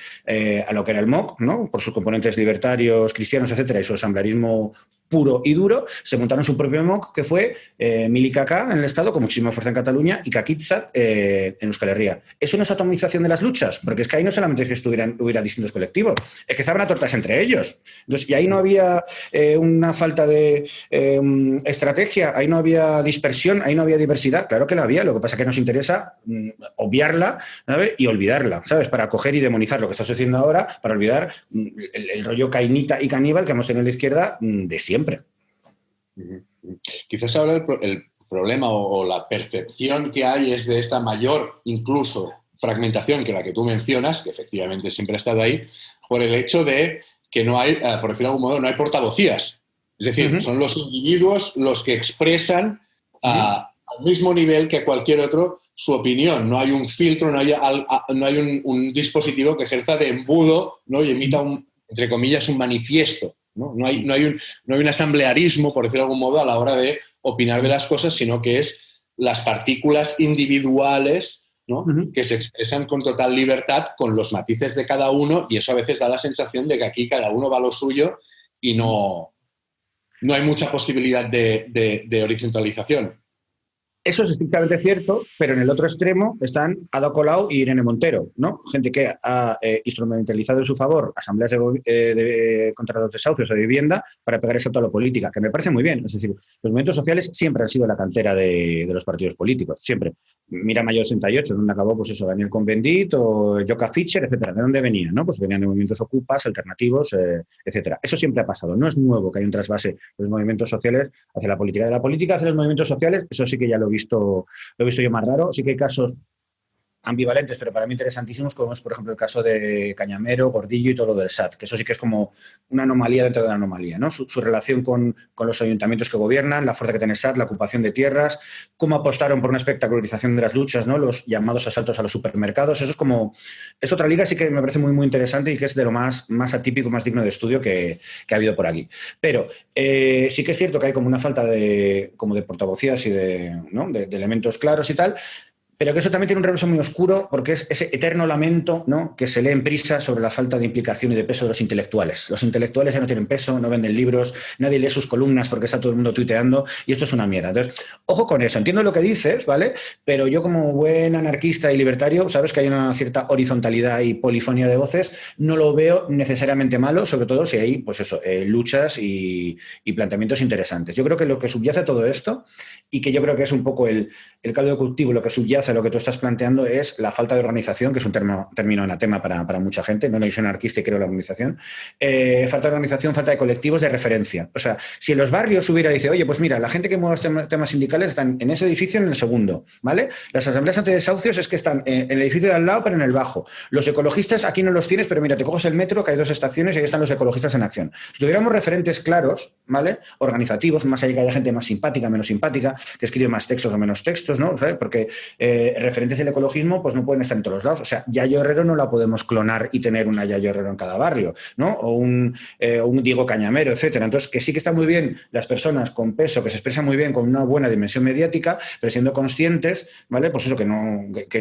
a lo que era el MOC, ¿no? Por sus componentes libertarios, cristianos, etcétera, y su asamblearismo puro y duro, se montaron su propio MOC, que fue Mili-KK en el Estado, con muchísima fuerza en Cataluña, y Kakitza en Euskal Herria. ¿Eso no es atomización de las luchas? Porque es que ahí no solamente es que hubiera distintos colectivos, es que estaban a tortas entre ellos. Entonces, y ahí no había una falta de estrategia, ahí no había dispersión, ahí no había diversidad. Claro que la había, lo que pasa es que nos interesa obviarla, ¿sabes? Y olvidarla, ¿sabes? Para coger y demonizar lo que está sucediendo ahora, para olvidar el rollo cainita y caníbal que hemos tenido en la izquierda de siempre. Quizás ahora el problema o la percepción que hay es de esta mayor, incluso, fragmentación que la que tú mencionas, que efectivamente siempre ha estado ahí, por el hecho de que no hay, por decirlo de algún modo, no hay portavocías. Es decir, son los individuos los que expresan al mismo nivel que cualquier otro su opinión. No hay un filtro, no hay un dispositivo que ejerza de embudo, ¿no? Y emita, entre comillas, un manifiesto. No hay un asamblearismo, por decirlo de algún modo, a la hora de opinar de las cosas, sino que es las partículas individuales, ¿no? Que se expresan con total libertad, con los matices de cada uno, y eso a veces da la sensación de que aquí cada uno va a lo suyo y no hay mucha posibilidad de horizontalización. Eso es estrictamente cierto, pero en el otro extremo están Ada Colau y Irene Montero, ¿no? Gente que ha instrumentalizado en su favor asambleas contra los desahucios de vivienda para pegar el salto a la política, que me parece muy bien. Es decir, los movimientos sociales siempre han sido la cantera de los partidos políticos, siempre. Mira Mayo 68, donde acabó, pues eso, Daniel Cohn-Bendit o Joka Fischer, etcétera. ¿De dónde venían? ¿No? Pues venían de movimientos ocupas, alternativos, etcétera. Eso siempre ha pasado. No es nuevo que haya un trasvase de los movimientos sociales hacia la política. De la política hacia los movimientos sociales, eso sí que ya lo he visto yo más raro. Sí que hay casos ambivalentes, pero para mí interesantísimos, como es, por ejemplo, el caso de Cañamero, Gordillo y todo lo del SAT, que eso sí que es como una anomalía dentro de la anomalía, ¿no? Su relación con los ayuntamientos que gobiernan, la fuerza que tiene el SAT, la ocupación de tierras, cómo apostaron por una espectacularización de las luchas, ¿no? Los llamados asaltos a los supermercados. Eso es otra liga, sí que me parece muy, muy interesante y que es de lo más atípico, más digno de estudio que ha habido por aquí. Pero sí que es cierto que hay como una falta de portavocías y de elementos claros y tal. Pero que eso también tiene un reverso muy oscuro porque es ese eterno lamento, ¿no?, que se lee en prisa sobre la falta de implicación y de peso de los intelectuales. Los intelectuales ya no tienen peso, no venden libros, nadie lee sus columnas porque está todo el mundo tuiteando y esto es una mierda. Entonces, ojo con eso. Entiendo lo que dices, ¿vale? Pero yo como buen anarquista y libertario, sabes que hay una cierta horizontalidad y polifonía de voces, no lo veo necesariamente malo, sobre todo si hay, pues eso, luchas y planteamientos interesantes. Yo creo que lo que subyace a todo esto y que yo creo que es un poco el caldo de cultivo, lo que subyace a lo que tú estás planteando es la falta de organización, que es un término anatema para mucha gente. No soy anarquista y creo en la organización. Falta de organización, falta de colectivos de referencia. O sea, si en los barrios dice, oye, pues mira, la gente que mueve los temas sindicales están en ese edificio en el segundo, ¿vale? Las asambleas antidesahucios es que están en el edificio de al lado, pero en el bajo. Los ecologistas aquí no los tienes, pero mira, te coges el metro, que hay 2 estaciones y ahí están los ecologistas en acción. Si tuviéramos referentes claros, ¿vale?, organizativos, más allá que haya gente más simpática, menos simpática, que escribe más textos o menos textos, ¿no? ¿Sabes? Porque referentes del ecologismo pues no pueden estar en todos los lados. O sea, Yayo Herrero no la podemos clonar y tener una Yayo Herrero en cada barrio, ¿no? O un Diego Cañamero, etcétera. Entonces, que sí que están muy bien las personas con peso, que se expresan muy bien con una buena dimensión mediática, pero siendo conscientes, ¿vale? Pues eso, que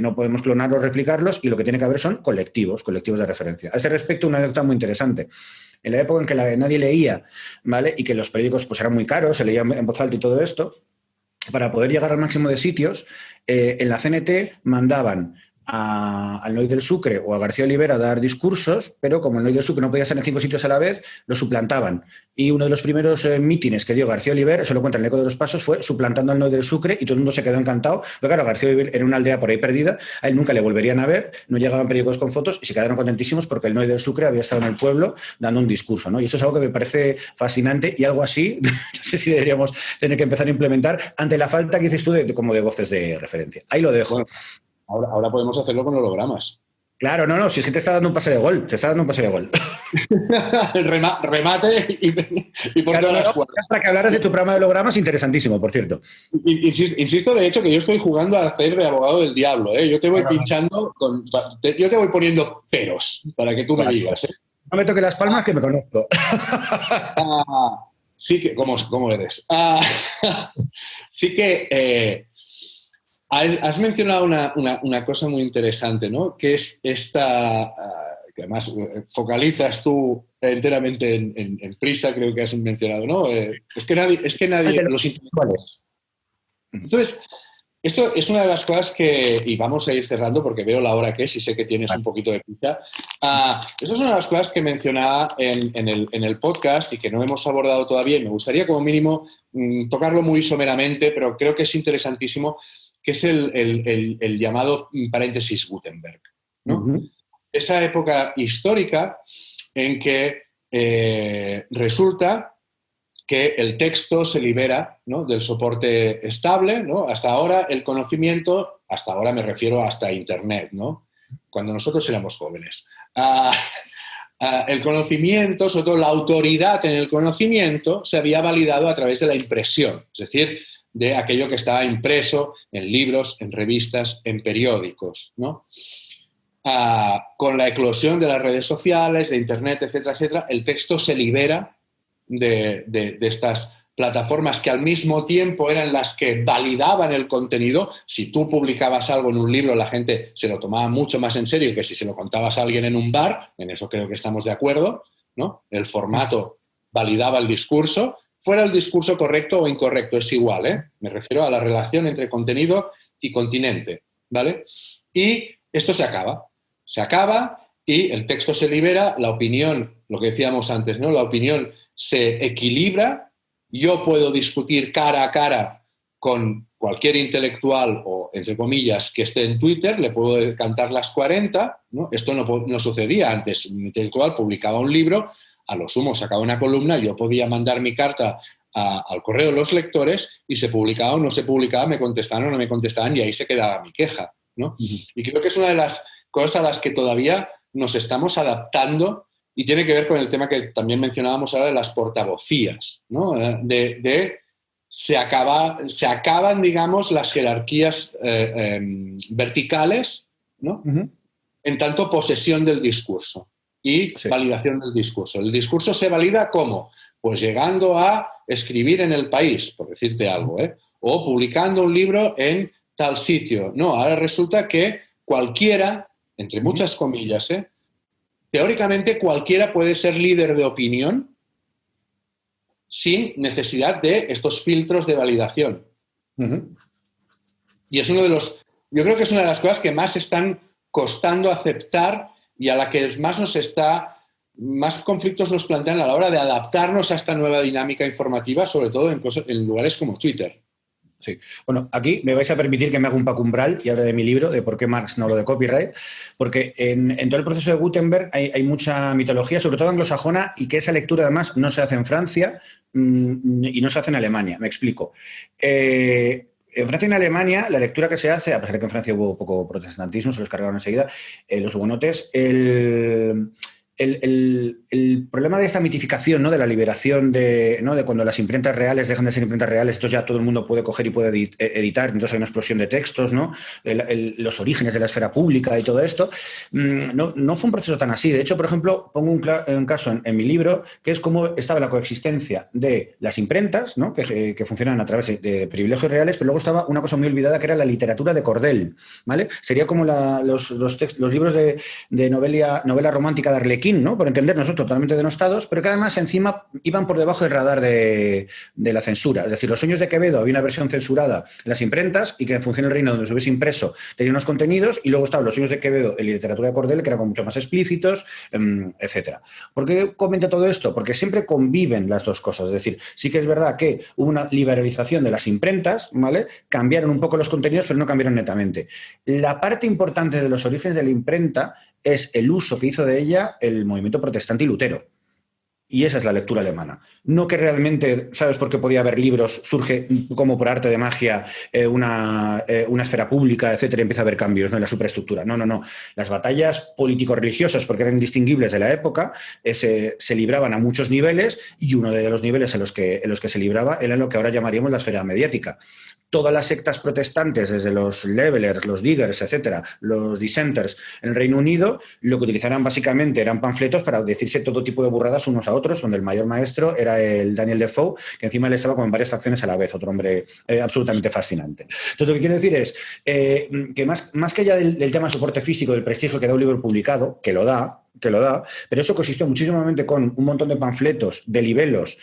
no podemos clonar o replicarlos, y lo que tiene que haber son colectivos de referencia. A ese respecto, una anécdota muy interesante. En la época en que nadie leía, ¿vale? Y que los periódicos pues eran muy caros, se leían en voz alta y todo esto, para poder llegar al máximo de sitios, en la CNT mandaban al Noy del Sucre o a García Olivera a dar discursos, pero como el Noy del Sucre no podía estar en 5 sitios a la vez, lo suplantaban. Y uno de los primeros mítines que dio García Olivera, eso lo cuenta en el Eco de los Pasos, fue suplantando al Noy del Sucre, y todo el mundo se quedó encantado. Pero claro, García Olivera era una aldea por ahí perdida, a él nunca le volverían a ver, no llegaban periódicos con fotos, y se quedaron contentísimos porque el Noy del Sucre había estado en el pueblo dando un discurso, ¿no? Y eso es algo que me parece fascinante, y algo así, no sé si deberíamos tener que empezar a implementar ante la falta que dices tú como de voces de referencia. Ahí lo dejo. Bueno, ahora podemos hacerlo con hologramas. Claro, no, si es que te está dando un pase de gol, El remate y por claro, todas las cuadras. Para que hablaras de tu programa de hologramas, interesantísimo, por cierto. Insisto, de hecho, que yo estoy jugando a hacer de abogado del diablo, ¿eh? Yo te voy pinchando, yo te voy poniendo peros para que tú me digas, ¿eh? No me toques las palmas, que me conozco. Sí que, ¿cómo eres? Sí que has mencionado una cosa muy interesante, ¿no? Que es esta, que además focalizas tú enteramente en Prisa, creo que has mencionado, ¿no? Es que nadie los intelectuales. Entonces, esto es una de las cosas que, y vamos a ir cerrando porque veo la hora que es y sé que tienes un poquito de prisa. Esto es una de las cosas que mencionaba en el podcast y que no hemos abordado todavía, y me gustaría como mínimo tocarlo muy someramente, pero creo que es interesantísimo, que es el llamado paréntesis Gutenberg, ¿no? Uh-huh. Esa época histórica en que resulta que el texto se libera, ¿no?, del soporte estable, ¿no? Hasta ahora el conocimiento, hasta ahora me refiero hasta Internet, ¿no? Cuando nosotros éramos jóvenes. El conocimiento, sobre todo la autoridad en el conocimiento, se había validado a través de la impresión, es decir, de aquello que estaba impreso en libros, en revistas, en periódicos, ¿no? Con la eclosión de las redes sociales, de Internet, etcétera, etcétera, el texto se libera de estas plataformas que al mismo tiempo eran las que validaban el contenido. Si tú publicabas algo en un libro, la gente se lo tomaba mucho más en serio que si se lo contabas a alguien en un bar, en eso creo que estamos de acuerdo, ¿no? El formato validaba el discurso, fuera el discurso correcto o incorrecto, es igual, ¿eh? Me refiero a la relación entre contenido y continente, ¿vale? Y esto se acaba y el texto se libera, la opinión, lo que decíamos antes, ¿no? La opinión se equilibra, yo puedo discutir cara a cara con cualquier intelectual o, entre comillas, que esté en Twitter, le puedo cantar las 40, ¿no? Esto no sucedía antes. Un intelectual publicaba un libro, a lo sumo sacaba una columna, yo podía mandar mi carta al correo de los lectores y se publicaba o no se publicaba, me contestaban o no me contestaban y ahí se quedaba mi queja, ¿no? Uh-huh. Y creo que es una de las cosas a las que todavía nos estamos adaptando. Y tiene que ver con el tema que también mencionábamos ahora de las portavocías, ¿no? Se acaban, digamos, las jerarquías verticales, ¿no? Uh-huh. En tanto posesión del discurso y validación del discurso. El discurso se valida ¿cómo? Pues llegando a escribir en El País, por decirte algo, ¿eh? O publicando un libro en tal sitio. No, ahora resulta que cualquiera, entre muchas comillas, teóricamente cualquiera puede ser líder de opinión sin necesidad de estos filtros de validación. Uh-huh. Y es yo creo que es una de las cosas que más están costando aceptar y a la que más conflictos nos plantean a la hora de adaptarnos a esta nueva dinámica informativa, sobre todo en lugares como Twitter. Sí. Bueno, aquí me vais a permitir que me haga un pacumbral y hable de mi libro, de por qué Marx no habla de copyright, porque en todo el proceso de Gutenberg hay mucha mitología, sobre todo anglosajona, y que esa lectura además no se hace en Francia y no se hace en Alemania. Me explico. En Francia y en Alemania, la lectura que se hace, a pesar de que en Francia hubo poco protestantismo, se los cargaron enseguida, los hugonotes, el problema de esta mitificación, ¿no? De la liberación ¿no? De cuando las imprentas reales dejan de ser imprentas reales, entonces ya todo el mundo puede coger y puede editar, entonces hay una explosión de textos, ¿no? Los orígenes de la esfera pública y todo esto. No fue un proceso tan así. De hecho, por ejemplo, pongo un caso en mi libro, que es cómo estaba la coexistencia de las imprentas, ¿no? que funcionan a través de privilegios reales, pero luego estaba una cosa muy olvidada que era la literatura de cordel, ¿vale? Sería como los libros de novela romántica de Arlequín, ¿no? Por entendernos, totalmente denostados, pero que además encima iban por debajo del radar de la censura. Es decir, Los sueños de Quevedo había una versión censurada en las imprentas y que en función del reino donde se hubiese impreso tenía unos contenidos, y luego estaban Los sueños de Quevedo en literatura de cordel, que eran mucho más explícitos, etcétera. ¿Por qué comento todo esto? Porque siempre conviven las dos cosas. Es decir, sí que es verdad que hubo una liberalización de las imprentas, ¿vale? Cambiaron un poco los contenidos, pero no cambiaron netamente. La parte importante de los orígenes de la imprenta es el uso que hizo de ella el movimiento protestante y Lutero. Y esa es la lectura alemana. No que realmente, ¿sabes por qué podía haber libros? Surge como por arte de magia una esfera pública, etcétera, y empieza a haber cambios, ¿no? En la superestructura. No. Las batallas político-religiosas, porque eran indistinguibles de la época, se libraban a muchos niveles, y uno de los niveles en los que se libraba era lo que ahora llamaríamos la esfera mediática. Todas las sectas protestantes, desde los Levelers, los Diggers, etcétera, los Dissenters en el Reino Unido, lo que utilizaran básicamente eran panfletos para decirse todo tipo de burradas unos a otros, donde el mayor maestro era el Daniel Defoe, que encima él estaba con varias facciones a la vez, otro hombre absolutamente fascinante. Entonces, lo que quiero decir es que más que allá del tema de soporte físico, del prestigio que da un libro publicado, que lo da, pero eso consistió muchísimo con un montón de panfletos, de libelos,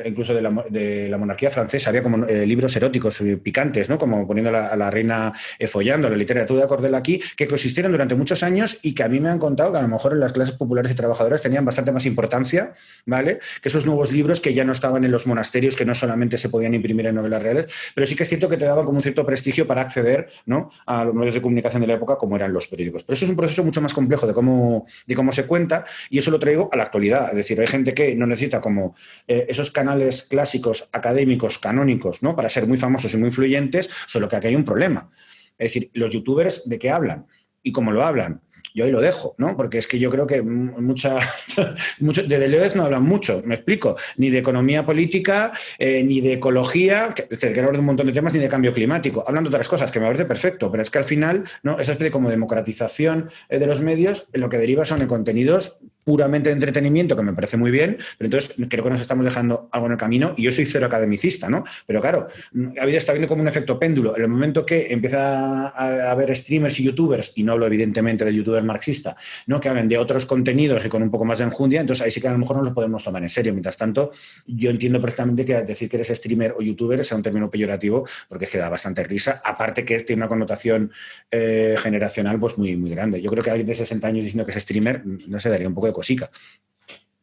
incluso de la monarquía francesa, había como libros eróticos picantes, ¿no? Como poniendo a la reina follando, la literatura de cordel aquí, que coexistieron durante muchos años y que a mí me han contado que a lo mejor en las clases populares y trabajadoras tenían bastante más importancia, ¿vale? Que esos nuevos libros que ya no estaban en los monasterios, que no solamente se podían imprimir en novelas reales, pero sí que es cierto que te daban como un cierto prestigio para acceder, ¿no? A los medios de comunicación de la época, como eran los periódicos. Pero eso es un proceso mucho más complejo de cómo se cuenta, y eso lo traigo a la actualidad. Es decir, hay gente que no necesita como esos canales clásicos, académicos, canónicos, ¿no? Para ser muy famosos y muy influyentes, solo que aquí hay un problema. Es decir, los youtubers, ¿de qué hablan? ¿Y cómo lo hablan? Yo ahí lo dejo, ¿no? Porque es que yo creo que de Deleuze no hablan mucho, me explico, ni de economía política, ni de ecología, que hablar de un montón de temas, ni de cambio climático. Hablan de otras cosas, que me parece perfecto, pero es que al final, ¿no? Esa especie como democratización de los medios, en lo que deriva son en contenidos puramente de entretenimiento, que me parece muy bien, pero entonces creo que nos estamos dejando algo en el camino, y yo soy cero academicista, ¿no? Pero claro, la vida está viendo como un efecto péndulo. En el momento que empieza a haber streamers y youtubers, y no hablo evidentemente del youtuber marxista, ¿no? Que hablen de otros contenidos y con un poco más de enjundia, entonces ahí sí que a lo mejor no los podemos tomar en serio. Mientras tanto, yo entiendo perfectamente que decir que eres streamer o youtuber sea un término peyorativo, porque es que da bastante risa, aparte que tiene una connotación generacional pues muy, muy grande. Yo creo que alguien de 60 años diciendo que es streamer, no sé, daría un poco de cosica.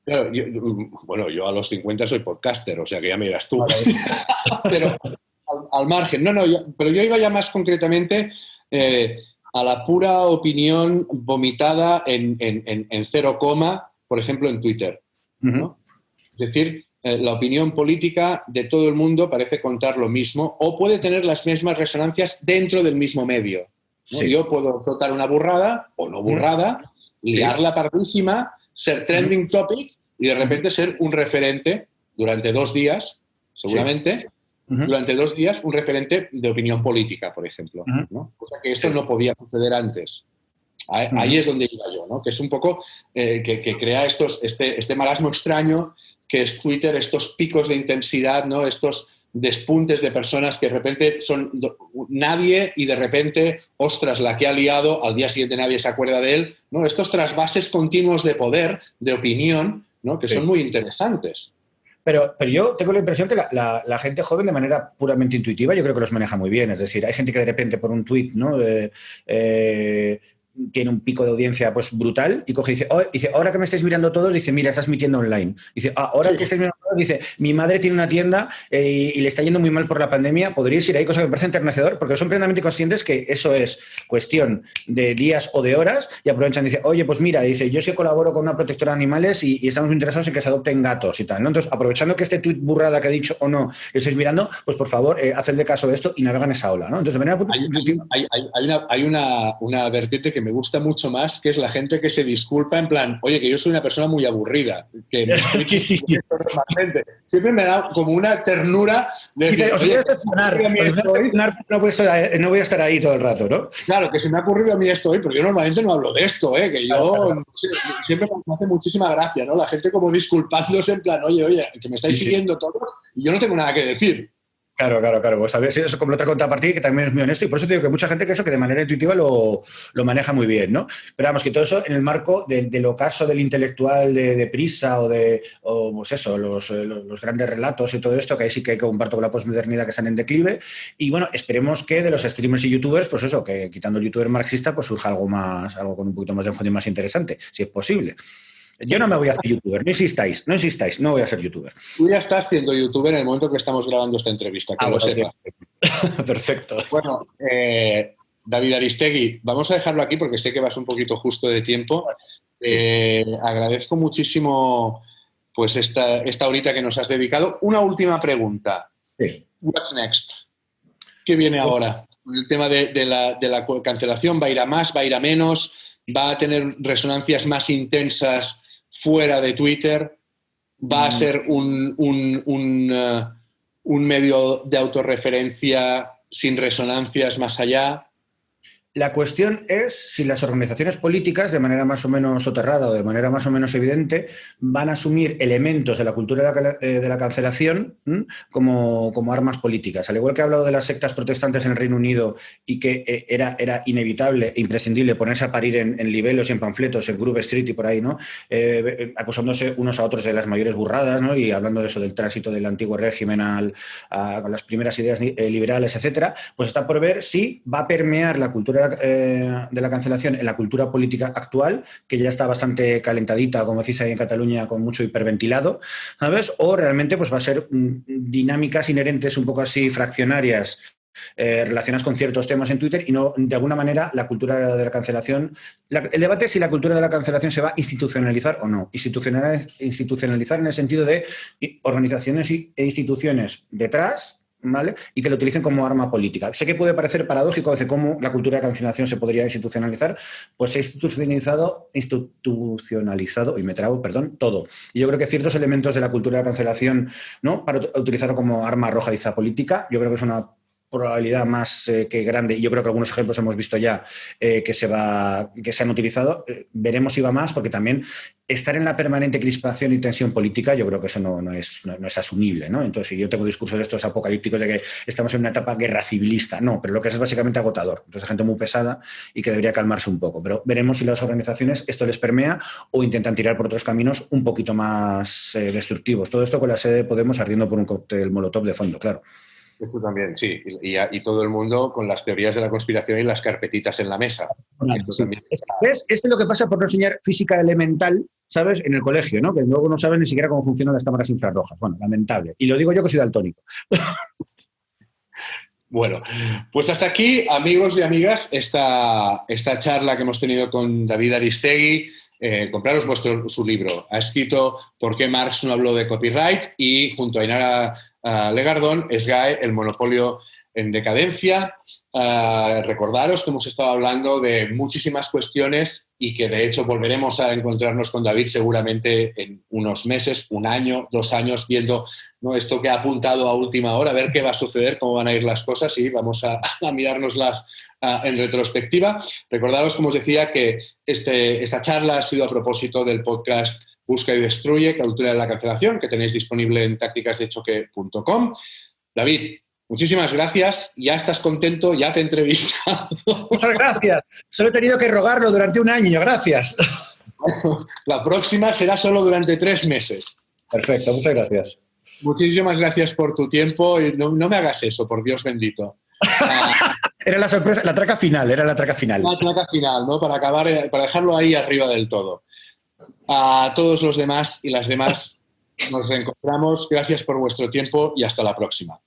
Claro, yo a los 50 soy podcaster, o sea que ya me dirás tú. Vale. Pero al margen, pero yo iba ya más concretamente a la pura opinión vomitada en cero coma, por ejemplo, en Twitter, ¿no? Es decir, la opinión política de todo el mundo parece contar lo mismo, o puede tener las mismas resonancias dentro del mismo medio, ¿no? Sí. Yo puedo soltar una burrada o no burrada, liarla pardísima, ser trending topic y de repente ser un referente durante 2 días, seguramente, durante 2 días, un referente de opinión política, por ejemplo, ¿no? O sea que esto no podía suceder antes. Ahí es donde iba yo, ¿no? Que es un poco que crea este marasmo extraño que es Twitter, estos picos de intensidad, ¿no? Estos despuntes de personas que de repente son nadie y de repente, ostras, la que ha liado, al día siguiente nadie se acuerda de él, ¿no? Estos trasvases continuos de poder, de opinión, ¿no? Que son muy interesantes. Pero yo tengo la impresión que la gente joven, de manera puramente intuitiva, yo creo que los maneja muy bien. Es decir, hay gente que de repente por un tuit, ¿no? Tiene un pico de audiencia pues brutal y coge y dice, ahora que me estáis mirando todos, dice, mira, estás mi tienda online. Dice, ahora que estáis mirando todos, dice, mi madre tiene una tienda y le está yendo muy mal por la pandemia, podríais ir ahí, cosa que me parece enternecedor, porque son plenamente conscientes que eso es cuestión de días o de horas, y aprovechan y dicen, oye, pues mira, dice, yo sí colaboro con una protectora de animales y estamos interesados en que se adopten gatos y tal, ¿no? Entonces, aprovechando que este tuit burrada que he dicho o no, lo estáis mirando, pues por favor, hacedle caso de esto y navegan esa ola, ¿no? Entonces, de manera... Hay una vertiente que me me gusta mucho más, que es la gente que se disculpa en plan, oye, que yo soy una persona muy aburrida. Que me sí. normalmente. Siempre me da como una ternura de decir, os voy a decepcionar, no voy a estar ahí todo el rato, ¿no? Claro, que se me ha ocurrido a mí esto hoy, pero yo normalmente no hablo de esto, que yo Claro. siempre me hace muchísima gracia, ¿no? La gente como disculpándose en plan, oye, que me estáis siguiendo todos y yo no tengo nada que decir. Claro. Pues a ver, eso como la otra contrapartida que también es muy honesto y por eso te digo que mucha gente que eso que de manera intuitiva lo maneja muy bien, ¿no? Pero vamos, que todo eso en el marco del ocaso del intelectual de Prisa o pues eso, los grandes relatos y todo esto, que ahí sí que comparto con la posmodernidad que están en declive. Y bueno, esperemos que de los streamers y youtubers, pues eso, que quitando el youtuber marxista, pues surja algo con un poquito más de enfoque más interesante, si es posible. Yo no me voy a hacer youtuber, no insistáis, no voy a ser youtuber. Tú ya estás siendo youtuber en el momento que estamos grabando esta entrevista, que lo sepas. Perfecto. Bueno, David Aristegui, vamos a dejarlo aquí porque sé que vas un poquito justo de tiempo. Agradezco muchísimo pues esta horita que nos has dedicado. Una última pregunta. Sí. What's next? ¿Qué viene ahora? El tema de la cancelación, ¿va a ir a más, va a ir a menos? ¿Va a tener resonancias más intensas fuera de Twitter? ¿Va a ser un medio de autorreferencia sin resonancias más allá? La cuestión es si las organizaciones políticas, de manera más o menos soterrada o de manera más o menos evidente, van a asumir elementos de la cultura de la cancelación como armas políticas. Al igual que he hablado de las sectas protestantes en el Reino Unido y que era inevitable e imprescindible ponerse a parir en libelos y en panfletos, en Grove Street y por ahí, ¿no? Acusándose unos a otros de las mayores burradas, ¿no? Y hablando de eso del tránsito del antiguo régimen con las primeras ideas liberales, etcétera, pues está por ver si va a permear la cultura de la cancelación en la cultura política actual, que ya está bastante calentadita, como decís ahí en Cataluña, con mucho hiperventilado, ¿sabes? O realmente pues va a ser dinámicas inherentes un poco así fraccionarias, relacionadas con ciertos temas en Twitter y no, de alguna manera, la cultura de la cancelación. El debate es si la cultura de la cancelación se va a institucionalizar o no. Institucionalizar en el sentido de organizaciones e instituciones detrás, ¿vale? Y que lo utilicen como arma política. Sé que puede parecer paradójico de cómo la cultura de cancelación se podría institucionalizar, pues se ha institucionalizado, y me trago, perdón, todo. Y yo creo que ciertos elementos de la cultura de cancelación, ¿no? Para utilizarlo como arma arrojadiza política, yo creo que es una probabilidad más que grande, y yo creo que algunos ejemplos hemos visto ya que se han utilizado. Veremos si va más, porque también estar en la permanente crispación y tensión política, yo creo que eso no es asumible, ¿no? Entonces, si yo tengo discursos de estos apocalípticos de que estamos en una etapa guerra civilista, no, pero lo que es básicamente agotador. Entonces, gente muy pesada y que debería calmarse un poco. Pero veremos si las organizaciones esto les permea o intentan tirar por otros caminos un poquito más destructivos. Todo esto con la sede de Podemos ardiendo por un cóctel molotov de fondo, claro. Esto también, sí. Y todo el mundo con las teorías de la conspiración y las carpetitas en la mesa. Esto Sí. también. ¿Ves? Esto es lo que pasa por no enseñar física elemental, ¿sabes? En el colegio, ¿no? Que luego no saben ni siquiera cómo funcionan las cámaras infrarrojas. Bueno, lamentable. Y lo digo yo que soy daltónico. Bueno, pues hasta aquí, amigos y amigas, esta charla que hemos tenido con David Aristegui. Compraros su libro. Ha escrito ¿Por qué Marx no habló de copyright? Y junto a Ainara Legardón, SGAE, el monopolio en decadencia. Recordaros que hemos estado hablando de muchísimas cuestiones y que de hecho volveremos a encontrarnos con David seguramente en unos meses, un año, 2 años, viendo, ¿no?, esto que ha apuntado a última hora, a ver qué va a suceder, cómo van a ir las cosas y vamos a mirárnoslas en retrospectiva. Recordaros, como os decía, que esta charla ha sido a propósito del podcast Busca y Destruye, Cultura de la Cancelación, que tenéis disponible en tácticasdechoque.com. David, muchísimas gracias. Ya estás contento, ya te he entrevistado. Muchas gracias. Solo he tenido que rogarlo durante un año. Gracias. La próxima será solo durante 3 meses. Perfecto, muchas gracias. Muchísimas gracias por tu tiempo y no me hagas eso, por Dios bendito. Era la sorpresa, la traca final. La traca final, ¿no? Para acabar, para dejarlo ahí arriba del todo. A todos los demás y las demás nos reencontramos. Gracias por vuestro tiempo y hasta la próxima.